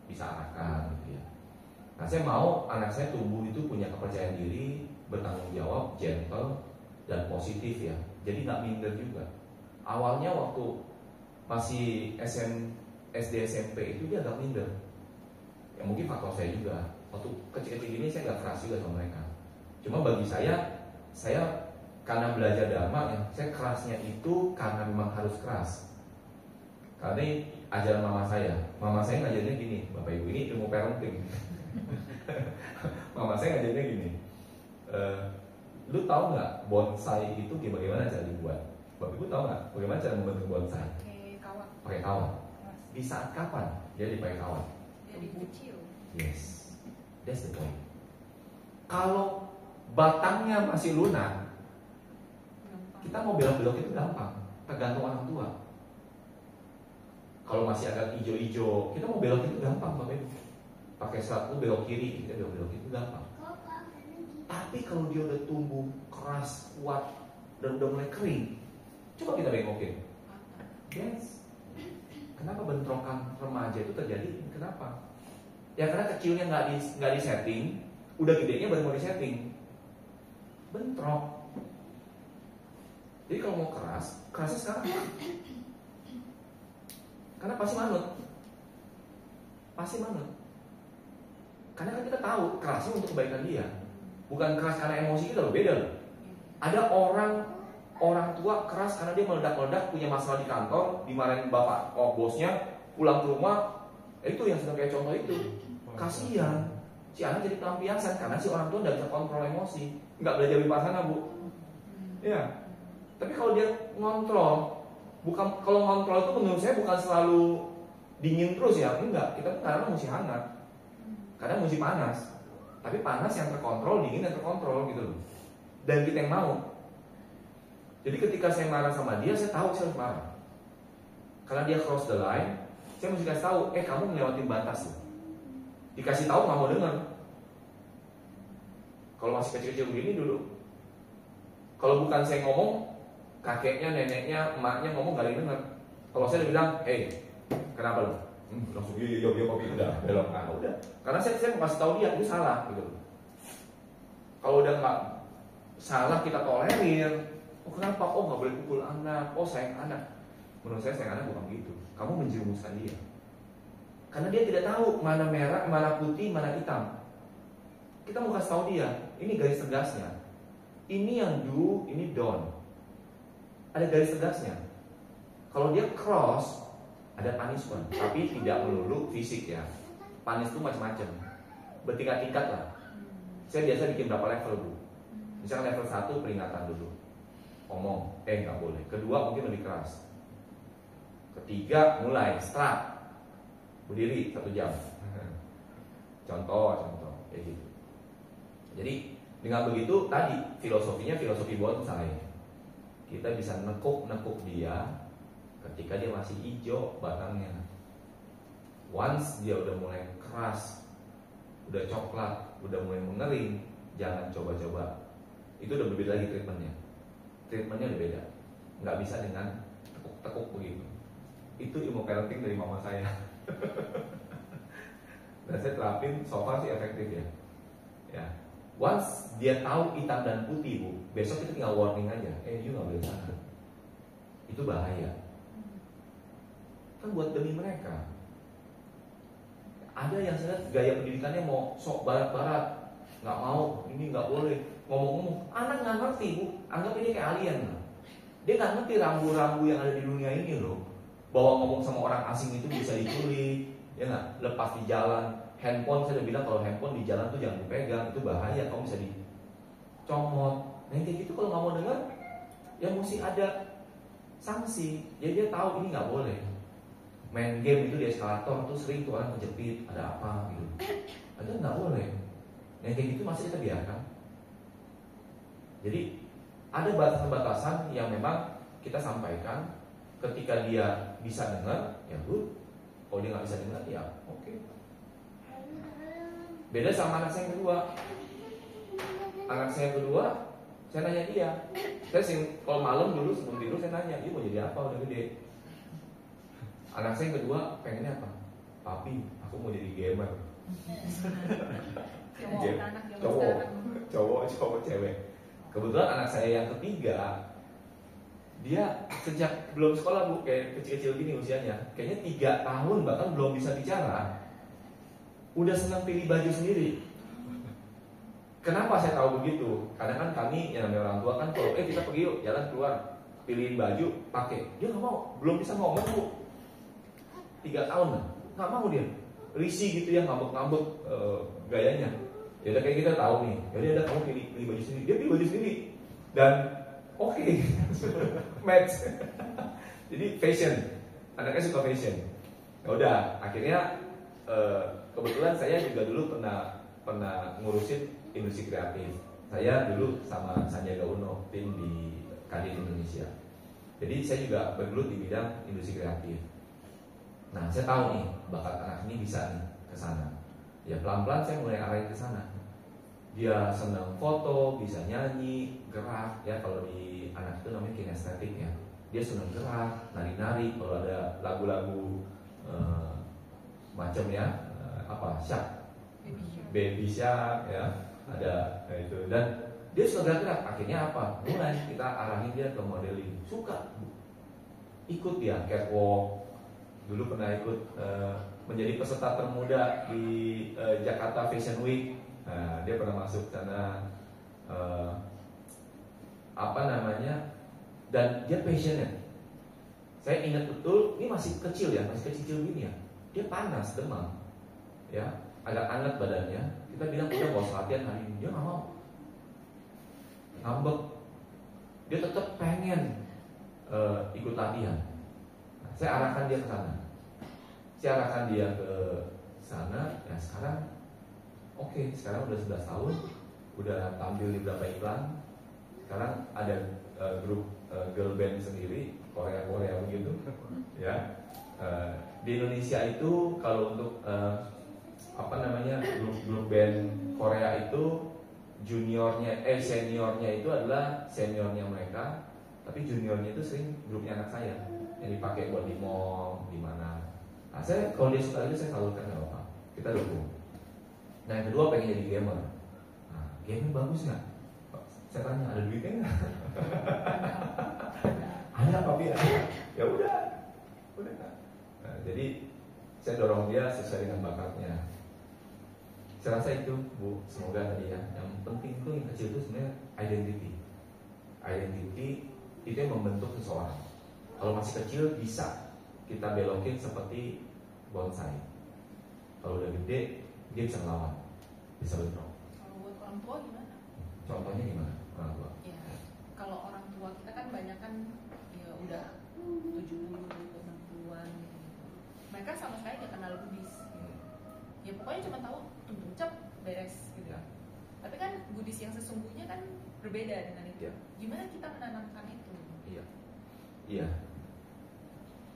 bisa arahkan gitu ya. Nah saya mau anak saya tumbuh itu punya kepercayaan diri, bertanggung jawab, gentle dan positif ya. Jadi nggak minder juga. Awalnya waktu masih SD SMP itu dia agak minder. Ya mungkin faktor saya juga. Waktu kecil-kecil gini saya nggak keras juga sama mereka. Cuma bagi saya karena belajar dharma ya, saya kerasnya itu karena memang harus keras. Karena ini ajaran mama saya ngajarinnya gini, Bapak Ibu, ini ilmu parenting. Mama saya ngajarinnya gini, lu tahu nggak bonsai itu bagaimana cara dibuat? Bapak Ibu tahu nggak bagaimana cara membentuk bonsai? Pakai kawat. Di saat kapan dia dipakai kawat? Jadi kecil. Yes, that's the point. Kalau batangnya masih lunak, kita mau belok-belok itu gampang, tergantung orang tua. Kalau masih agak hijau-hijau, kita mau belok itu gampang, Bapak Ibu. Pakai seratu belok kiri, kita belok itu gampang. Tapi kalau dia udah tumbuh keras, kuat, dan udah mulai kering, coba kita bengokin. Yes. Kenapa bentrokan remaja itu terjadi? Kenapa? Ya karena kecilnya nggak di setting, udah gedenya baru mau di setting. Bentrok. Jadi kalau mau keras, kerasnya sekarang. Karena pasti manut. Karena kan kita tahu kerasnya untuk kebaikan dia, bukan keras karena emosi kita loh, beda loh. Ada orang tua keras karena dia meledak-meledak, punya masalah di kantor, dimarahin bapak bosnya, pulang ke rumah, itu yang sedang kayak contoh itu. Kasihan, si anak jadi pelampiasan karena si orang tua nggak bisa kontrol emosi, nggak belajar vipassana, Bu. Ya, tapi kalau dia ngontrol. Kalau ngontrol itu menurut saya bukan selalu dingin terus ya, enggak. Kita kadang mesti hangat, kadang mesti panas. Tapi panas yang terkontrol, dingin yang terkontrol gitu loh. Dan kita yang mau. Jadi ketika saya marah sama dia, saya tahu saya harus marah. Karena dia cross the line, saya mesti kasih tahu, kamu melewati batas loh. Dikasih tahu nggak mau dengar. Kalau masih kecil-kecil begini dulu, kalau bukan saya ngomong, kakeknya, neneknya, emaknya ngomong gak ada yang denger. Kalau saya udah bilang, kenapa lu? Langsung iya kopi udah belok. Udah. Karena saya mau kasih tahu dia itu salah gitu. Kalau udah nggak salah kita tolerir. Kenapa? Nggak boleh pukul anak. Sayang anak. Menurut saya sayang anak bukan begitu. Kamu menjerumuskan dia. Karena dia tidak tahu mana merah, mana putih, mana hitam. Kita mau kasih tahu dia. Ini garis tegasnya. Ini yang do, ini don't. Ada garis tegasnya. Kalau dia cross, ada punishment, tapi tidak melulu fisik ya. Punish itu macam-macam, bertingkat-tingkat lah. Saya biasa bikin berapa level, Bu. Misalnya level 1 peringatan dulu, ngomong, nggak boleh. Kedua mungkin lebih keras. Ketiga mulai start, berdiri 1 jam. Contoh kayak gitu. Jadi dengan begitu tadi filosofinya filosofi bonsai. Kita bisa nekuk dia ketika dia masih hijau batangnya. Once dia udah mulai keras, udah coklat, udah mulai mengering, jangan coba-coba. Itu udah berbeda lagi treatmentnya. Treatmentnya udah beda. Nggak bisa dengan tekuk-tekuk begitu. Itu ilmu parenting dari mama saya. Dan saya terapin so far sih efektif ya. Ya. Once dia tahu hitam dan putih, Bu, besok kita tinggal warning aja. You nggak boleh sana. Itu bahaya. Kan buat demi mereka. Ada yang saya lihat gaya pendidikannya mau sok barat-barat, nggak mau, ini nggak boleh. Ngomong-ngomong, anak nggak ngerti, Bu. Anggap ini kayak alien. Dia nggak ngerti rambu-rambu yang ada di dunia ini loh. Bahwa ngomong sama orang asing itu bisa diculik, ya nggak? Lepas di jalan. Handphone, saya udah bilang kalau handphone di jalan tuh jangan dipegang, itu bahaya, kamu bisa dicomot. Nah kayak gitu kalau nggak mau dengar, ya mesti ada sanksi. Jadi dia tahu ini nggak boleh. Main game itu di eskalator tuh sering tuh orang kejepit, ada apa gitu. Ada nggak boleh. Nah kayak gitu masih kita biarkan. Jadi ada batasan-batasan yang memang kita sampaikan. Ketika dia bisa dengar, ya good. Kalau dia nggak bisa dengar, ya oke. Beda sama anak saya yang kedua. Anak saya yang kedua, saya nanya dia. Saya kalau malam dulu sebelum tidur saya nanya, dia mau jadi apa udah gede. Anak saya yang kedua pengennya apa? Papi, aku mau jadi gamer. Cowok, cewek. Kebetulan anak saya yang ketiga, dia sejak belum sekolah, Bu, kayak kecil-kecil gini usianya, kayaknya 3 tahun bahkan belum bisa bicara. Udah senang pilih baju sendiri. Kenapa saya tahu begitu? Karena kan kami yang namanya orang tua kan kalau kita pergi yuk jalan keluar, pilihin baju, pakai. Dia nggak mau, belum bisa ngomong bu. 3 tahun lah, nggak mau dia. Risih gitu ya, ngambek-ngambek gayanya. Ya udah kayak kita tahu nih. Jadi ada kamu pilih baju sendiri, dia pilih baju sendiri. Dan oke, match. Jadi fashion, anaknya suka fashion. Ya udah, akhirnya kebetulan saya juga dulu pernah ngurusin industri kreatif. Saya dulu sama Sandiaga Uno tim di Kadin Indonesia. Jadi saya juga bergelut di bidang industri kreatif. Nah, saya tahu nih bakat anak ini bisa nih ke sana. Ya pelan-pelan saya mulai arahin ke sana. Dia senang foto, bisa nyanyi, gerak. Ya kalau di anak itu namanya kinestetik ya. Dia senang gerak, nari-nari. Kalau ada lagu-lagu macam ya shark, baby shark ya. Ada itu dan dia suka gerak. Akhirnya apa? Mulai kita arahin dia ke modeling. Suka ikut dia catwalk. Dulu pernah ikut menjadi peserta termuda di Jakarta Fashion Week. Nah, dia pernah masuk sana dan dia passionate. Saya ingat betul, ini masih kecil gini ya. Dia panas, demam, ya, agak hangat badannya. Kita bilang udah nggak usah latihan hari ini, dia nggak mau, ngambek. Dia tetap pengen ikut latihan. Nah, saya arahkan dia ke sana. Ya sekarang sekarang udah 11 tahun, udah tampil di beberapa iklan. Sekarang ada grup girl band sendiri, Korea begitu, ya. Di Indonesia itu kalau untuk grup band Korea itu seniornya itu adalah seniornya mereka, tapi juniornya itu sering grupnya anak saya yang dipakai buat di mall di mana. Nah, saya kalau dia suka itu saya salurkan nggak apa, kita dukung. Nah yang kedua pengen jadi gamer. Nah, gamer bagus nggak? Saya tanya ada duitnya nggak? Ada papi ada. Ya udah. Nah, jadi saya dorong dia sesuai dengan bakatnya. Saya rasa itu Bu, semoga tadi ya. Yang penting itu yang kecil itu sebenarnya identity itu yang membentuk seseorang. Kalau masih kecil bisa kita belokin seperti bonsai. Kalau udah gede dia bisa ngelawan, bisa bentrok. Kalau buat orang tua gimana? Contohnya gimana orang tua? Ya, kalau orang tua kita kan banyak kan ya udah 70, 60-an gitu. Mereka sama sekali nggak kenal Buddhis. Ya pokoknya cuma tahu tuntung cep beres gitu. Ya. Tapi kan Buddhis yang sesungguhnya kan berbeda dengan itu. Ya. Gimana kita menanamkan itu? Iya.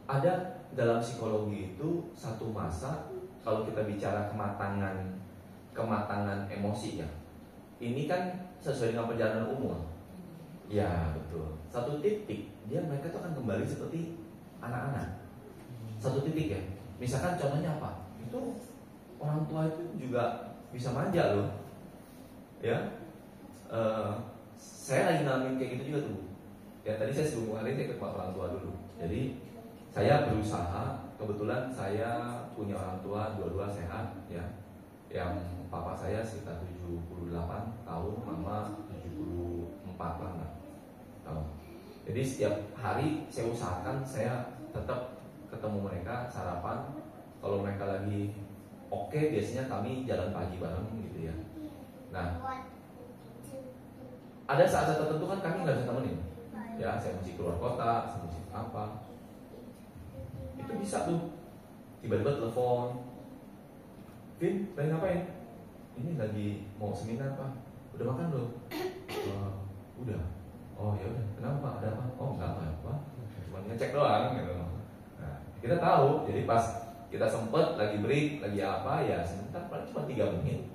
Ada dalam psikologi itu satu masa kalau kita bicara kematangan emosi ya. Ini kan sesuai dengan perjalanan umur. Ya betul. Satu titik mereka tuh akan kembali seperti anak-anak. Satu titik ya. Misalkan contohnya apa? Itu orang tua itu juga bisa manja loh. Ya. Saya lagi ngalamin kayak gitu juga tuh. Ya tadi saya sebelum hari ini ke tempat orang tua dulu. Jadi saya berusaha, kebetulan saya punya orang tua dua-dua sehat ya. Yang papa saya sekitar 78 tahun, mama 74 tahun. Jadi setiap hari saya usahakan saya tetap ketemu mereka, sarapan. Kalau mereka lagi oke, biasanya kami jalan pagi bareng gitu ya. Nah, ada saat-saat tertentu kan kami nggak bisa temenin. Ya, saya mesti keluar kota, saya mesti apa. Itu bisa tuh. Tiba-tiba telepon. Vin, lagi ngapain? Ini lagi mau seminar Pak. Udah makan belum? Udah. Oh ya udah. Kenapa? Ada apa? Oh enggak apa. Cuma ngecek doang gitu. Nah, kita tahu. Jadi pas kita sempet lagi break, lagi apa ya sebentar, paling cuma 3 menit.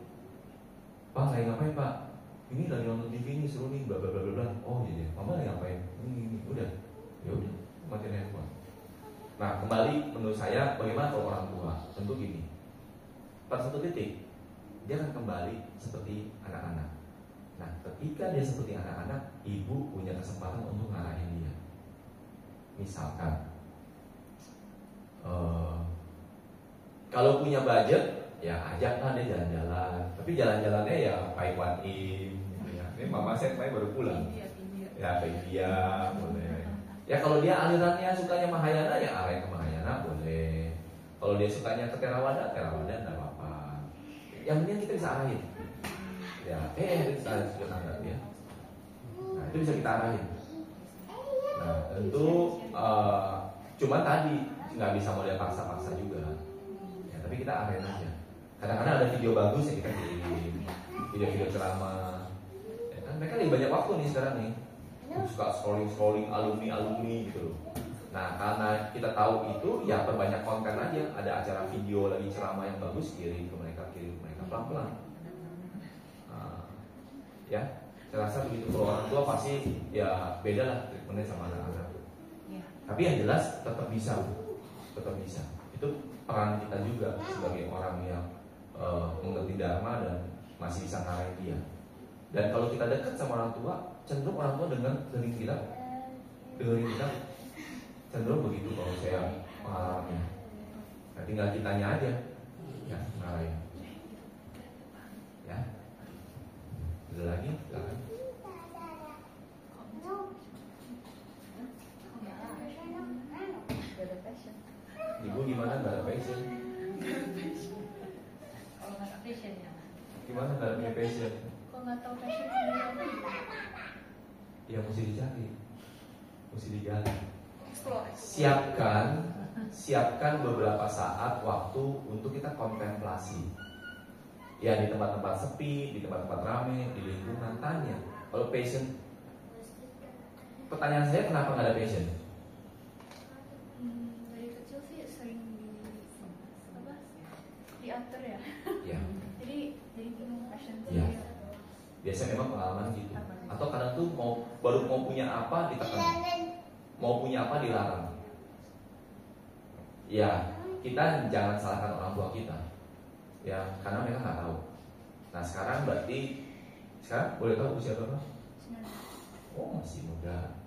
Pak, lagi ngapain Pak? Ini lagi nonton TV ini seru nih, bla bla bla bla. Oh iya, Mama lagi ngapain? Ini. Udah. Ya udah, matiin handphone. Nah, kembali menurut saya bagaimana kalau orang tua? Tentu gini. Pada satu titik dia akan kembali seperti anak-anak. Nah, ketika dia seperti anak-anak, ibu punya kesempatan untuk ngarahin dia. Misalkan kalau punya budget ya ajaklah dia jalan-jalan. Tapi jalan-jalannya ya Taiwan gitu ya. Ini mama saya baru pulang. Ya ke India boleh. Ya kalau dia alirannya sukanya Mahayana ya arahin ke Mahayana boleh. Kalau dia sukanya ke Theravada enggak apa-apa. Yang penting kita bisa arahin. Ya, itu bisa tangga ya. Nah, itu bisa kita arahin. Nah, tentu cuma tadi nggak bisa model paksa-paksa juga. Ya, tapi kita arahin aja. Kadang-kadang ada video bagus yang kita kirim, video-video ceramah. Ya, kan mereka lebih banyak waktu nih sekarang nih. Suka scrolling alumni gitu loh. Nah karena kita tahu itu ya perbanyak konten aja. Ada acara video lagi ceramah yang bagus kirim ke mereka pelan-pelan. Ya saya rasa begitu. Kalau orang tua pasti ya beda lah treatmentnya sama anak-anak. Tapi yang jelas tetap bisa. Itu peran kita juga sebagai orang yang mengerti dharma dan masih bisa ngarahin dia. Dan kalau kita dekat sama orang tua, cenderung orang tua dengerin kita cenderung begitu kalau saya pengalamannya. Nah, tinggal kitanya aja ya ngarahin. Ya. Ada lagi? Silakan. Ibu gimana nggak ada passion? Kalau nggak ada passion ya. Gimana nggak ada passion? Kalau nggak tahu passion sendiri apa? Ya mesti dicari, mesti digali. Eksplorasi. Siapkan beberapa saat waktu untuk kita kontemplasi. Ya di tempat-tempat sepi, di tempat-tempat ramai, di lingkungan tanya. Kalau passion, pertanyaan saya kenapa nggak ada passion? Dari kecil sih sering diatur ya. Ya. jadi bingung passion tuh. Ya. Biasanya memang pengalaman gitu. Atau kadang tuh baru mau punya apa ditekan, mau punya apa dilarang. Ya kita jangan salahkan orang tua kita. Ya karena mereka nggak tahu. Nah sekarang boleh tahu usia berapa? Oh masih muda.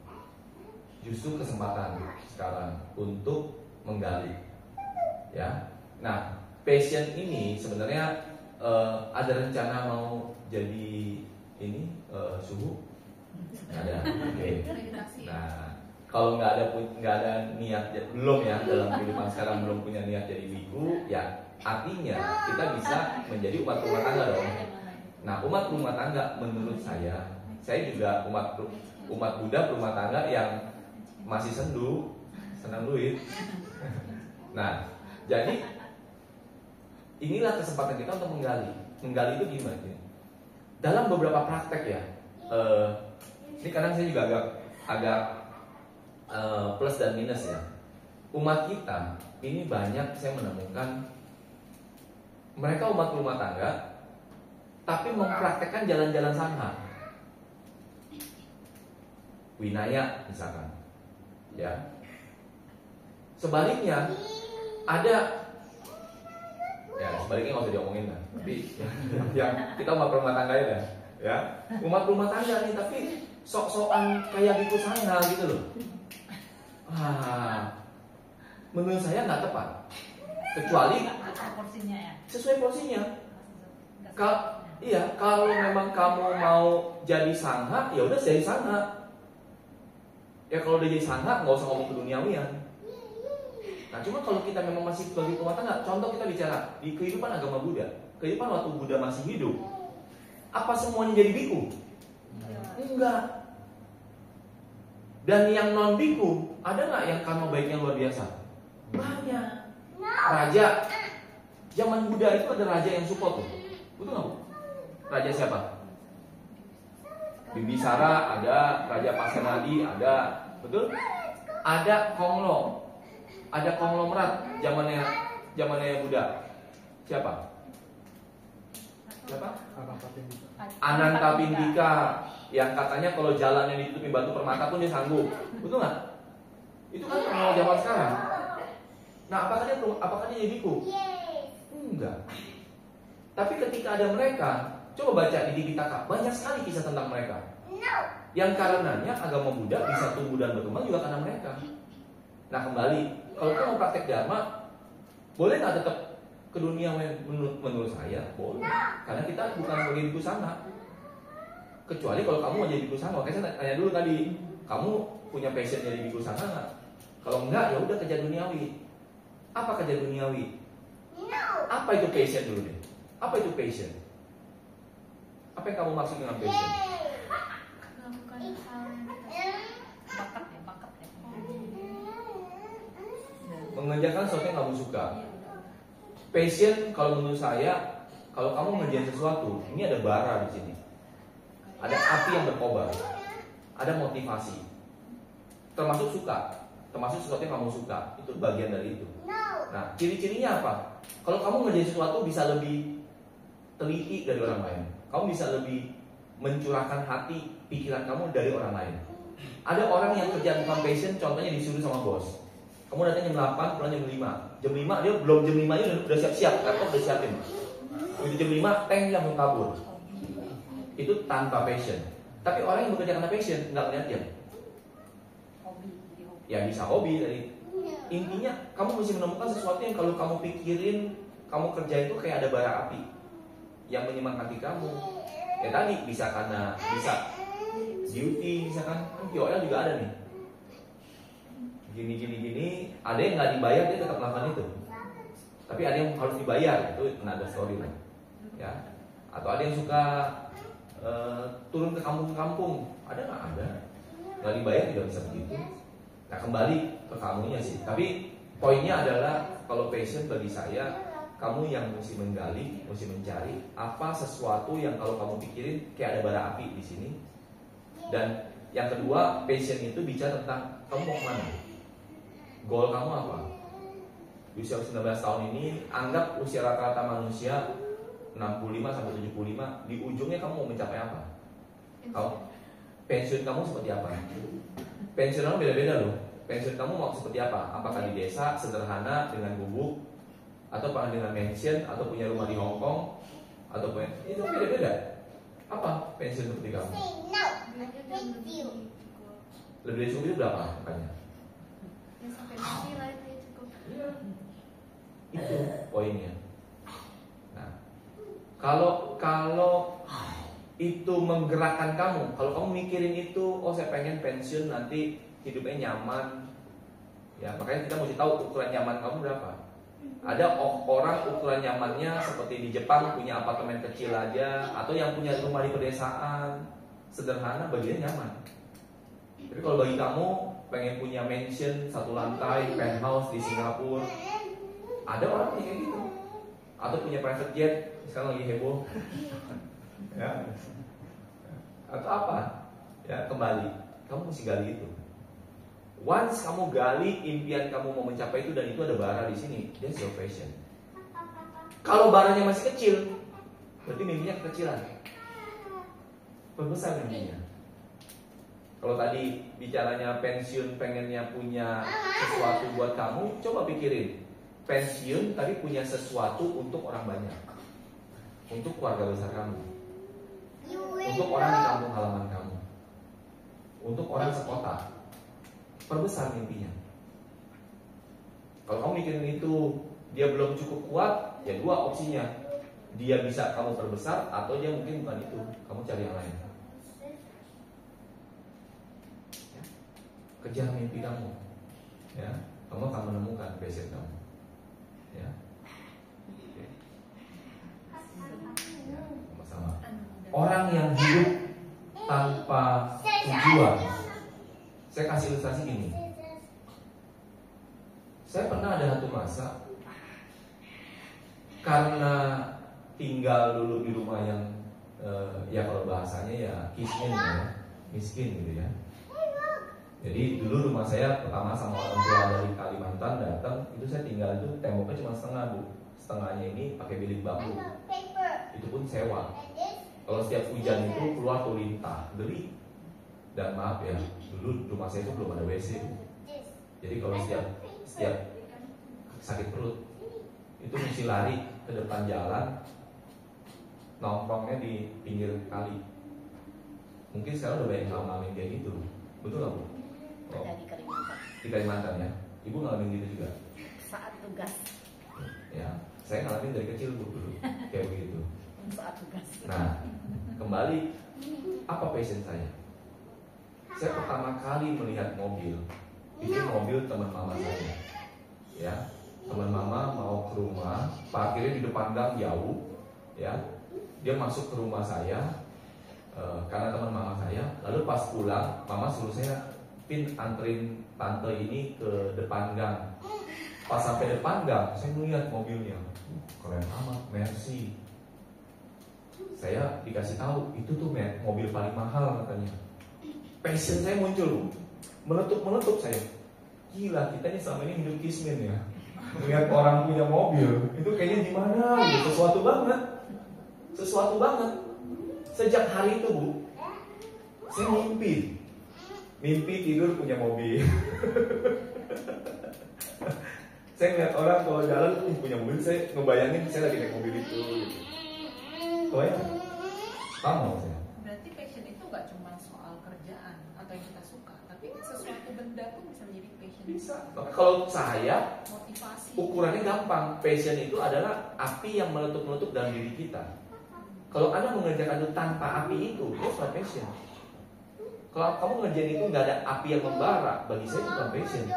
Justru kesempatan sekarang untuk menggali. Ya. Nah passion ini sebenarnya ada rencana mau jadi ini suhu? Ada. Oke. Nah, kalau nggak ada niat belum ya dalam kehidupan sekarang belum punya niat jadi biku, ya artinya kita bisa menjadi umat rumah tangga dong. Nah, umat rumah tangga menurut saya juga umat Buddha rumah tangga yang masih senang duit. Nah, jadi inilah kesempatan kita untuk menggali. Menggali itu gimana? Dalam beberapa praktek ya, ini kadang saya juga agak plus dan minus ya. Umat kita ini banyak saya menemukan mereka umat rumah tangga, tapi mempraktekkan jalan-jalan sangha, winaya misalkan, ya. Sebaliknya ada. Ya sebaliknya nggak usah diomongin lah. Tapi yang kita umat rumah tangga ya, umat rumah tangga nih tapi sok-sokan kayak biku sangha gitu loh. Menurut saya nggak tepat. Kecuali porsinya ya. Sesuai porsinya. Kalau memang kamu mau jadi sangha, ya udah jadi sangha. Ya kalau udah jadi sangha nggak usah ngomong keduniawian. Nah cuma kalau kita memang masih sebagai rumah tangga, contoh kita bicara di kehidupan agama Buddha, kehidupan waktu Buddha masih hidup, apa semuanya jadi biku? Enggak. Dan yang non biku, ada nggak yang karma baiknya luar biasa? Banyak. Raja, zaman Buddha itu ada raja yang support tuh, betul nggak Bu? Raja siapa? Bibisara ada, Raja Pasenadi ada, betul? Ada Konglo. Ada konglomerat zamannya Buddha. Siapa? Anantapindika yang katanya kalau jalannya ditutupi batu permata pun dia sanggup. Betul nggak? Itu kan konglo zaman sekarang. Nah, apakah dia jadi biku? Enggak. Tapi ketika ada mereka, coba baca di Tipitaka, banyak sekali kisah tentang mereka. Yang karenanya agama Buddha bisa tumbuh dan berkembang juga karena mereka. Nah kembali, kalau kita mau praktek dharma, boleh nggak tetap Keduniawian menurut saya boleh, karena kita bukan sebagai biku sana. Kecuali kalau kamu mau jadi biku sana, makanya saya tanya dulu tadi, kamu punya passion jadi biku sana nggak? Kalau enggak, ya udah kerja duniawi. Apa kerja duniawi? Apa itu passion dulu deh? Apa itu passion? Apa yang kamu maksud dengan passion? Melakukan hal yang Bakat ya, bakat ya. Mengerjakan sesuatu yang kamu suka. Passion kalau menurut saya, kalau kamu ngerjain sesuatu, ini ada bara di sini. Ada api yang berkobar. Ada motivasi. Termasuk suka. Termasuk sesuatu yang kamu suka. Itu bagian dari itu. Nah, ciri-cirinya apa? Kalau kamu ngerjain sesuatu bisa lebih teliti dari orang lain. Kamu bisa lebih mencurahkan hati, pikiran kamu dari orang lain. Ada orang yang kerja bukan passion, contohnya disuruh sama bos. Kamu datang jam 8, pulang jam 5. Jam 5, dia belum jam 5 aja udah siap-siap, laptop udah siapin. Udah jam 5, tank langsung kabur. Itu tanpa passion. Tapi orang yang bekerja karena passion, nggak ngeliat dia. Hobi, jadi hobi. Ya bisa hobi dari. Intinya, kamu mesti menemukan sesuatu yang kalau kamu pikirin, kamu kerja itu kayak ada bara api yang menyemangati kamu. Ya tadi bisa karena bisa duty, misalkan POL juga ada nih. Gini, ada yang nggak dibayar dia tetap melakukan itu. Tapi ada yang harus dibayar, itu another story lah. Ya, atau ada yang suka turun ke kampung-kampung, ada nggak? Ada. Nggak dibayar tidak bisa begitu. Nah kembali ke kamunya sih. Tapi poinnya adalah kalau passion bagi saya, kamu yang mesti menggali, mesti mencari apa sesuatu yang kalau kamu pikirin kayak ada bara api di sini. Dan yang kedua, passion itu bicara tentang kamu mau kemana, goal kamu apa. Di usia 19 tahun ini, anggap usia rata-rata manusia 65 sampai 75, di ujungnya kamu mau mencapai apa? Pensiun kamu seperti apa? Pensiun kamu beda-beda loh. Pensiun kamu mau seperti apa? Apakah di desa sederhana dengan gubuk, atau pernah dengan mansion, atau punya rumah di Hong Kong, atau itu beda-beda. Apa pensiun seperti kamu? belajar dan Lebih dari cukup itu berapa makanya? ya sampai mati lah itu ya cukup. Itu poinnya. Nah, kalau itu menggerakkan kamu, kalau kamu mikirin itu, oh saya pengen pensiun nanti hidupnya nyaman, ya makanya kita mesti tahu ukuran nyaman kamu berapa. Ada orang ukuran nyamannya seperti di Jepang punya apartemen kecil aja, atau yang punya rumah di pedesaan sederhana, baginya nyaman. Tapi kalau bagi kamu pengen punya mansion satu lantai, penthouse di Singapura, ada orang yang kayak gitu. Atau punya private jet, sekarang lagi heboh. Ya. Atau apa? Ya kembali, kamu mesti gali itu. Once kamu gali impian kamu mau mencapai itu, dan itu ada bara di sini, that's your passion. Kalau baranya masih kecil, berarti mimpinya kekecilan. Perbesar mimpinya. Kalau tadi bicaranya pensiun, pengennya punya sesuatu buat kamu, coba pikirin. Pensiun tapi punya sesuatu untuk orang banyak, untuk keluarga besar kamu, untuk orang di kampung halaman kamu, untuk orang sekota. Perbesar mimpinya. Kalau kamu mikirin itu, dia belum cukup kuat, ya dua opsinya. Dia bisa kamu perbesar, atau dia mungkin bukan itu, kamu cari yang lain. Ya. Kejar mimpi kamu, ya, kamu akan menemukan passion kamu. Ya. Oke. Ya, sama-sama. Orang yang hidup tanpa tujuan. Saya kasih ilustrasi gini. Saya pernah ada satu masa, karena tinggal dulu di rumah yang ya kalau bahasanya ya kismin ya, miskin gitu ya. Jadi dulu rumah saya pertama sama orang tua dari Kalimantan datang, itu saya tinggal itu temboknya cuma setengah, Bu. Setengahnya ini pakai bilik bambu. Itu pun sewa. Kalau setiap hujan itu keluar tuh lintah, geli. Dan maaf ya, dulu rumah saya itu belum ada WC. Jadi kalau setiap sakit perut, itu mesti lari ke depan jalan, nongkrongnya di pinggir kali. Mungkin sekarang udah banyak yang ngalamin kayak gitu. Betul nggak, Bu? Oh, Ada di Kalimantan. di Kalimantan ya. Ibu ngalamin gitu juga? Saat tugas. Ya, Saya ngalamin dari kecil Bu dulu kayak begitu. Saat tugas. Nah, kembali apa passion saya? Saya pertama kali melihat mobil itu mobil teman mama saya. Ya, teman mama mau ke rumah, parkirnya di depan gang jauh. Ya, dia masuk ke rumah saya karena teman mama saya. Lalu pas pulang, mama suruh saya anterin tante ini ke depan gang. Pas sampai depan gang, saya melihat mobilnya, keren amat, Mercy. Saya dikasih tahu itu tuh mobil paling mahal katanya. Passion saya muncul, meletup saya. Gila, kita ini selama ini hidup kismin ya. Melihat orang punya mobil, itu kayaknya gimana? Gitu. Sesuatu banget. Sejak hari itu Bu, saya mimpi tidur punya mobil. Saya ngeliat orang kalau jalan punya mobil, saya ngebayangin saya lagi naik mobil itu. Kebayang? Sama saya. Berarti passion itu gak cuma soal kerjaan atau yang kita suka, tapi sesuatu benda pun bisa menjadi passion. Bisa. Kalau saya, motivasi. ukurannya gampang. Passion itu adalah api yang meletup-meletup dalam diri kita. Kalau Anda mengerjakan itu tanpa api itu bukan passion. Kalau kamu ngerjain itu nggak ada api yang membara, bagi saya bukan passion.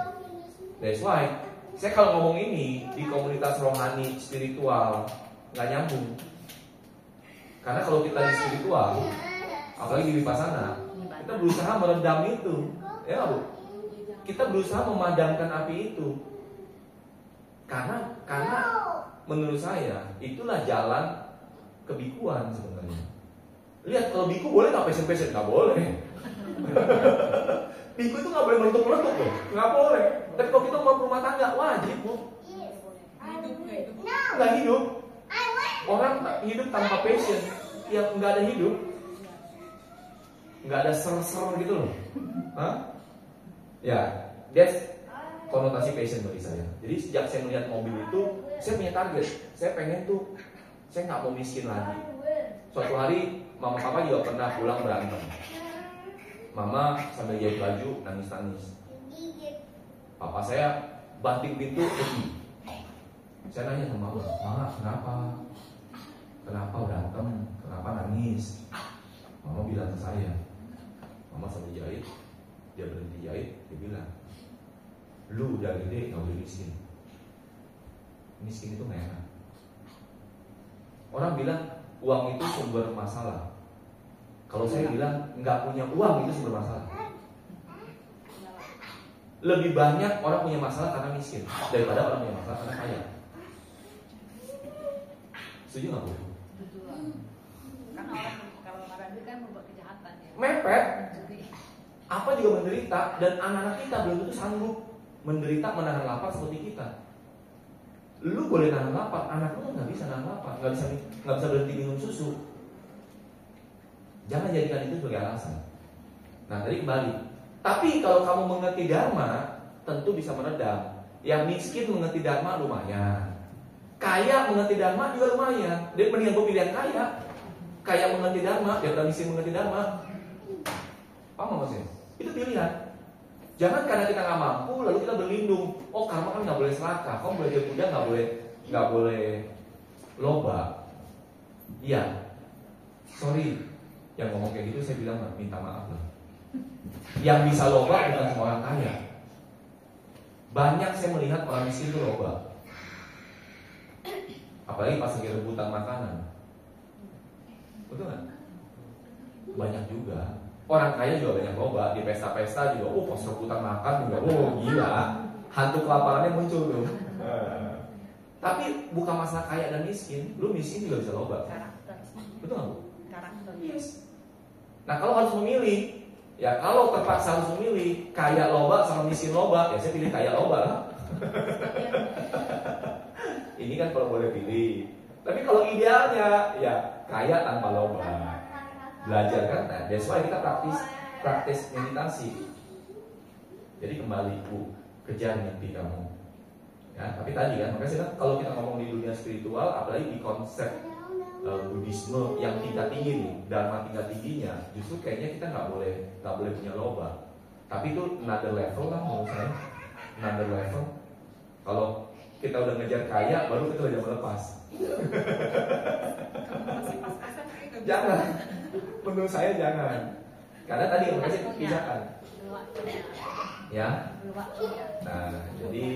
That's why saya kalau ngomong ini di komunitas rohani spiritual nggak nyambung. Karena kalau kita di spiritual, apalagi di Vipassana, kita berusaha meredam itu, ya Bu. Kita berusaha memadamkan api itu. Karena menurut saya itulah jalan kebikuan sebenarnya. Lihat kalau biku boleh nggak passion? Nggak boleh. Biku itu nggak boleh meletup-meletup loh, nggak boleh. Tapi kalau kita mau rumah tangga wajib Bu. Nggak hidup. Orang hidup tanpa passion, yang nggak ada hidup, nggak ada ser-ser gitu loh. Hah? Ya, that's konotasi passion bagi saya. Jadi sejak saya melihat mobil itu, saya punya target. Saya pengen tuh, saya nggak mau miskin lagi. Suatu hari mama papa juga pernah pulang berantem. Mama sambil jahit baju nangis-nangis. Papa saya banting pintu pergi. Saya nanya sama mama, "Ma, kenapa? Kenapa berantem? Kenapa nangis?" Mama bilang ke saya, mama sambil jahit, dia berhenti jahit, dia bilang, "Lu udah gede gak boleh miskin. Miskin itu gak enak." Orang bilang uang itu sumber masalah. Kalau saya bilang nggak punya uang itu sumber masalah. Lebih banyak orang punya masalah karena miskin daripada orang punya masalah karena kaya. Setuju nggak Bu? Betul. Karena orang kalau marah itu kan membuat kejahatan ya. Mepet. Jadi Apa juga menderita, dan anak-anak kita belum tentu sanggup menderita menahan lapar seperti kita. Lu boleh nahan lapar, anak lu nggak bisa nahan lapar, nggak bisa berhenti minum susu. Jangan jadikan itu sebagai alasan. Nah, tadi kembali. Tapi kalau kamu mengerti dharma, tentu bisa meredam. Yang miskin mengerti dharma lumayan. Kaya mengerti dharma juga lumayan. Dia mendingan gue pilih yang kaya. Kaya mengerti dharma, daripada miskin mengerti dharma. Paham maksudnya? Itu pilihan. Jangan karena kita nggak mampu lalu kita berlindung. Oh, karma kan nggak boleh serakah. Kamu belajar Buddha nggak boleh loba. Iya. Sorry. Yang ngomong kayak gitu saya bilang minta maaf lah. Yang bisa loba bukan semua orang kaya. Banyak saya melihat orang miskin itu loba. Apalagi pas lagi rebutan makanan. Betul nggak? Banyak juga. Orang kaya juga banyak loba. Di pesta-pesta juga, pas rebutan makan juga, gila. Hantu kelaparannya muncul tuh. Tapi bukan masalah kaya dan miskin. Lu miskin juga bisa loba. Karakter. Betul nggak Bu? Karakter. Yes. Nah, kalau harus memilih, ya kalau terpaksa harus memilih kaya loba sama miskin loba, ya saya pilih kaya loba lah. Ini kan kalau boleh pilih. Tapi kalau idealnya ya kaya tanpa loba. Belajar kan, nah, that's why kita praktis meditasi. Jadi kembali Bu, kejar mimpi kamu. Ya, tapi tadi kan, makanya saya kalau kita ngomong di dunia spiritual, apalagi di konsep Buddhisme yang tingkat tinggi nih, dharma tingkat tingginya, justru kayaknya kita nggak boleh punya loba. Tapi itu another level lah menurut saya, another level. Kalau kita udah ngejar kaya, baru kita udah melepas. Kalau masih pas-pasan kayak gak bisa. Jangan, menurut saya jangan. Karena tadi yang kasih pisahkan, Belum waktunya. ya. Belum waktunya. Nah, jadi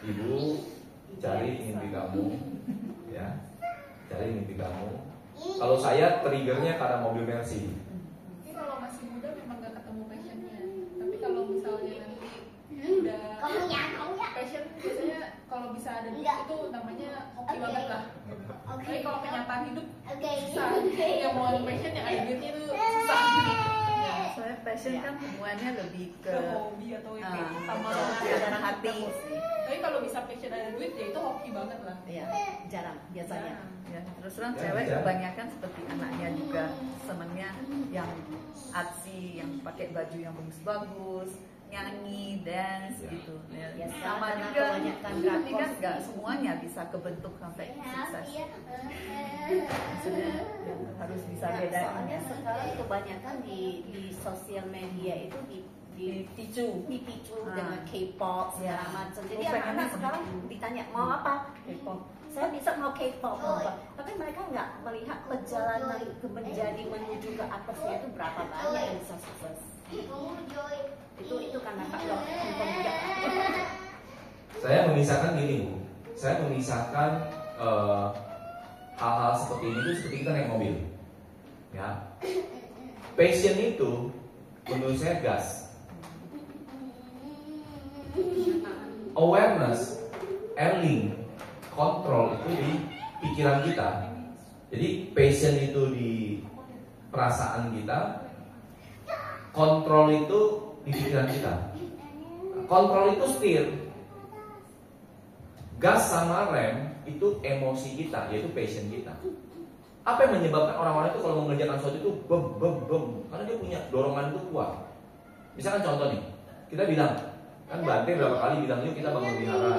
ibu cari mimpi kamu, ya. Cari mimpi kamu. Kalau saya triggernya karena mobil Mercy. Mungkin kalau masih muda memang gak ketemu passionnya. Tapi kalau misalnya nanti udah passion, biasanya kalau bisa ada itu namanya hoki banget lah. Tapi kalau kenyataan hidup susah. Yang mau passion yang ada duitnya itu susah. Soalnya passion kan hubungannya lebih Ke hobi atau yang kayak sama sama hati. Tapi kalau bisa passion ada duit ya itu hoki banget lah. Iya, jarang biasanya. Ya, terus terang Ya, cewek ya. kebanyakan seperti anaknya juga senangnya yang artsy, yang pakai baju yang bagus-bagus, nyanyi, dance Ya. gitu. Ya, Ya, sama sekarang juga kebanyakan tapi kan drakor nggak semuanya bisa kebentuk sampai sukses. Maksudnya ya, harus bisa bedain. Soalnya sekarang kebanyakan di sosial media itu dipicu dengan K-pop segala macam. Jadi Oh, pengennya anak-anak begitu. sekarang ditanya mau apa K-pop. Saya bisa mau K-pop mau apa. Tapi mereka nggak melihat perjalanan menjadi menuju ke atasnya itu berapa banyak yang bisa sukses. Itu karena faktor handphone juga. Saya memisahkan gini, Bu. Saya memisahkan hal-hal seperti ini tuh seperti kita naik mobil. Ya. Passion itu menurut saya gas. Awareness, earning, kontrol itu di pikiran kita. Jadi passion itu di perasaan kita, kontrol itu di pikiran kita. Kontrol itu setir. Gas sama rem itu emosi kita, yaitu passion kita. Apa yang menyebabkan orang-orang itu kalau mengerjakan sesuatu itu bem, karena dia punya dorongan itu kuat. Misalkan contoh nih, kita bilang, kan Bante berapa kali bilang yuk kita bangun wihara.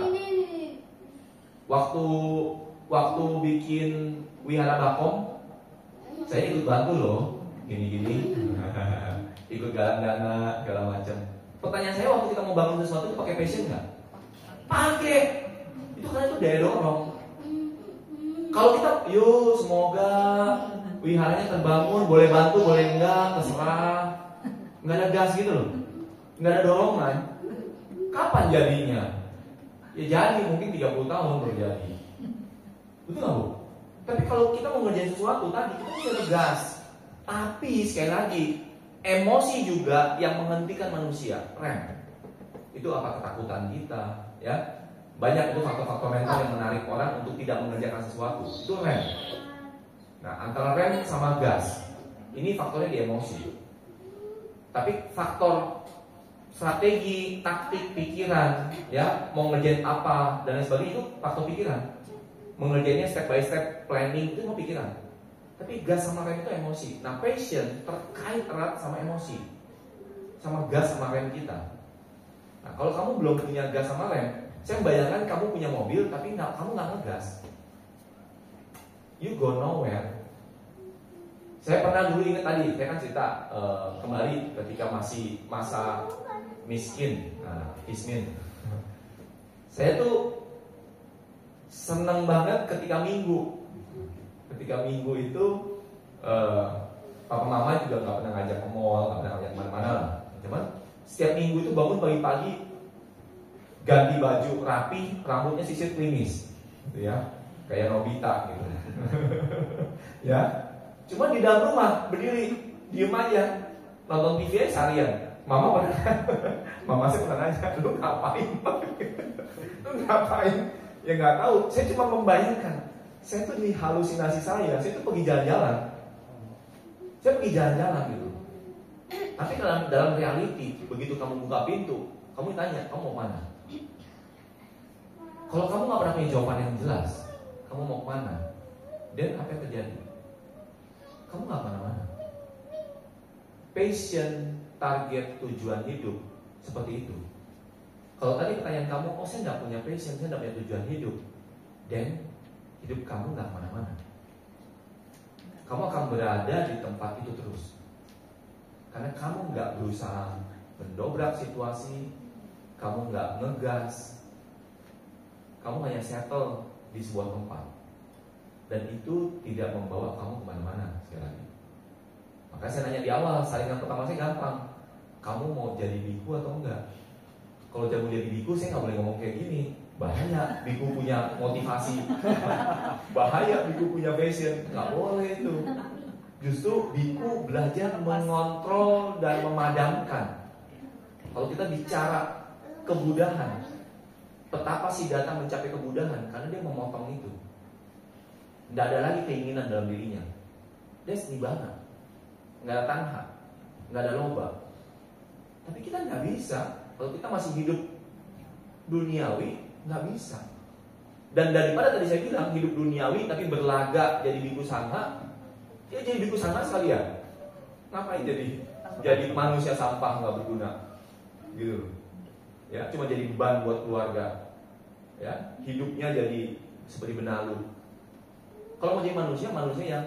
Waktu bikin wihara Bakom, saya ikut bantu loh, gini-gini, ikut galang dana segala macam. Pertanyaan saya, waktu kita mau bangun sesuatu itu pakai passion nggak? Pakai. Itu karena itu daya dorong. Kalau kita, yuk semoga wiharanya terbangun, boleh bantu, boleh enggak, terserah. Nggak ada gas gitu loh, nggak ada dorongan. Kapan jadinya? Ya jadi mungkin 30 tahun baru jadi. Betul nggak, Bu? Tapi kalau kita mau ngerjain sesuatu tadi, kita mesti ada gas. Tapi sekali lagi, emosi juga yang menghentikan manusia, rem. Itu apa? Ketakutan kita, ya. Banyak itu faktor-faktor mental yang menarik orang untuk tidak mengerjakan sesuatu. Itu rem. Nah, antara rem sama gas, ini faktornya di emosi. Tapi faktor strategi, taktik, pikiran, ya, mau ngerjain apa dan lain sebagainya itu faktor pikiran. Mengerjainnya step by step, planning itu mau pikiran. Tapi gas sama rem itu emosi. Nah, passion terkait erat sama emosi, sama gas sama rem kita. Nah, kalau kamu belum punya gas sama rem, saya membayangkan kamu punya mobil tapi kamu nggak ngegas, you go nowhere. Saya pernah dulu ingat tadi, saya kan cerita kembali ketika masih masa miskin, ismin. Saya tuh seneng banget ketika minggu itu papa mama juga nggak pernah ngajak ke mall, nggak pernah ngajak kemana-mana lah. Cuman setiap minggu itu bangun pagi-pagi, ganti baju rapi, rambutnya sisir klimis, gitu ya, kayak Nobita gitu. Ya. Cuma di dalam rumah berdiri, diem aja, nonton TV seharian. Mama saya pernah nanya, lu ngapain? Lu ngapain? Ya nggak tahu. Saya cuma membayangkan. Saya tuh di halusinasi saya tuh pergi jalan-jalan. Saya pergi jalan-jalan gitu. Tapi dalam reality, begitu kamu buka pintu, kamu tanya, kamu mau mana? Kalau kamu nggak pernah punya jawaban yang jelas, kamu mau kemana? Dan apa yang terjadi? Kamu nggak kemana-mana. Passion, target, tujuan hidup seperti itu. Kalau tadi pertanyaan kamu, saya nggak punya passion, saya nggak punya tujuan hidup, dan hidup kamu nggak kemana-mana. Kamu akan berada di tempat itu terus, karena kamu nggak berusaha mendobrak situasi, kamu nggak ngegas, kamu hanya settle di sebuah tempat, dan itu tidak membawa kamu kemana-mana. Sekali lagi, maka saya nanya di awal, saringan pertama saya gampang, kamu mau jadi biku atau enggak? Kalau kamu jadi biku, saya nggak boleh ngomong kayak gini, bahaya biku punya motivasi, bahaya biku punya passion, nggak boleh itu. Justru biku belajar mengontrol dan memadamkan. Kalau kita bicara kemudahan, betapa Siddhartha mencapai kemudahan karena dia memotong itu. Tidak ada lagi keinginan dalam dirinya. Dia nibbana, nggak ada tanha, nggak ada loba. Tapi kita nggak bisa. Kalau kita masih hidup duniawi, nggak bisa. Dan daripada tadi saya bilang hidup duniawi tapi berlaga jadi biku sangha, ya jadi biku sangha sekalian. Ngapain jadi manusia sampah nggak berguna, gitu. Ya, cuma jadi beban buat keluarga. Ya, hidupnya jadi seperti benalu. Kalau mau jadi manusia yang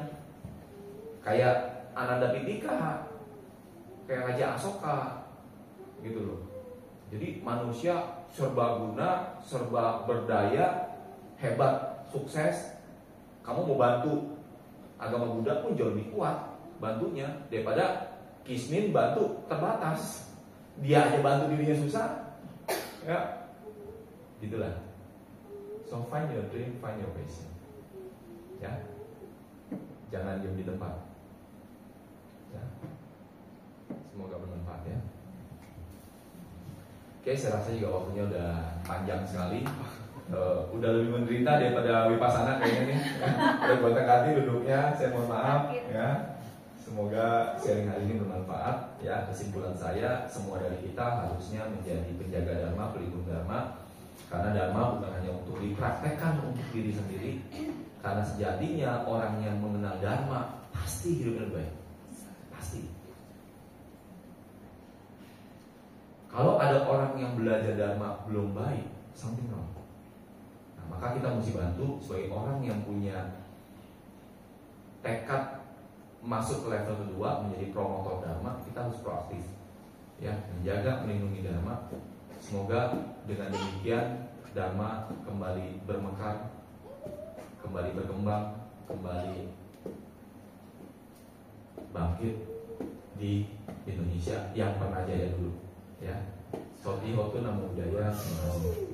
kayak Ananda Pitika, kayak Raja Asoka, gitu loh. Jadi manusia serba guna, serba berdaya, hebat, sukses. Kamu mau bantu agama Buddha pun jauh lebih kuat bantunya daripada Kismin bantu terbatas. Dia aja bantu dirinya susah. Ya, gitulah. So find your dream, find your passion. Ya, jangan diam di tempat. Ya. Semoga bermanfaat ya. Oke, saya rasa juga waktunya udah panjang sekali. Udah lebih menderita daripada Vipassana kayaknya nih. Udah gonta-ganti duduknya. Saya mohon maaf ya. Semoga sharing hari ini bermanfaat ya. Kesimpulan saya, semua dari kita harusnya menjadi penjaga dharma, pelindung dharma. Karena dharma bukan hanya untuk dipraktekkan untuk diri sendiri. Karena sejatinya orang yang mengenal dharma pasti hidupnya lebih baik. Pasti. Kalau ada orang yang belajar dharma belum baik, something wrong. Nah, maka kita mesti bantu sebagai orang yang punya tekad masuk ke level kedua menjadi promotor dharma. Kita harus proaktif, ya, menjaga, melindungi dharma. Semoga dengan demikian dharma kembali bermekar, kembali berkembang, kembali bangkit di Indonesia yang pernah jaya dulu. Ya, Soti Hotu Namo Buddhaya. Terima kasih.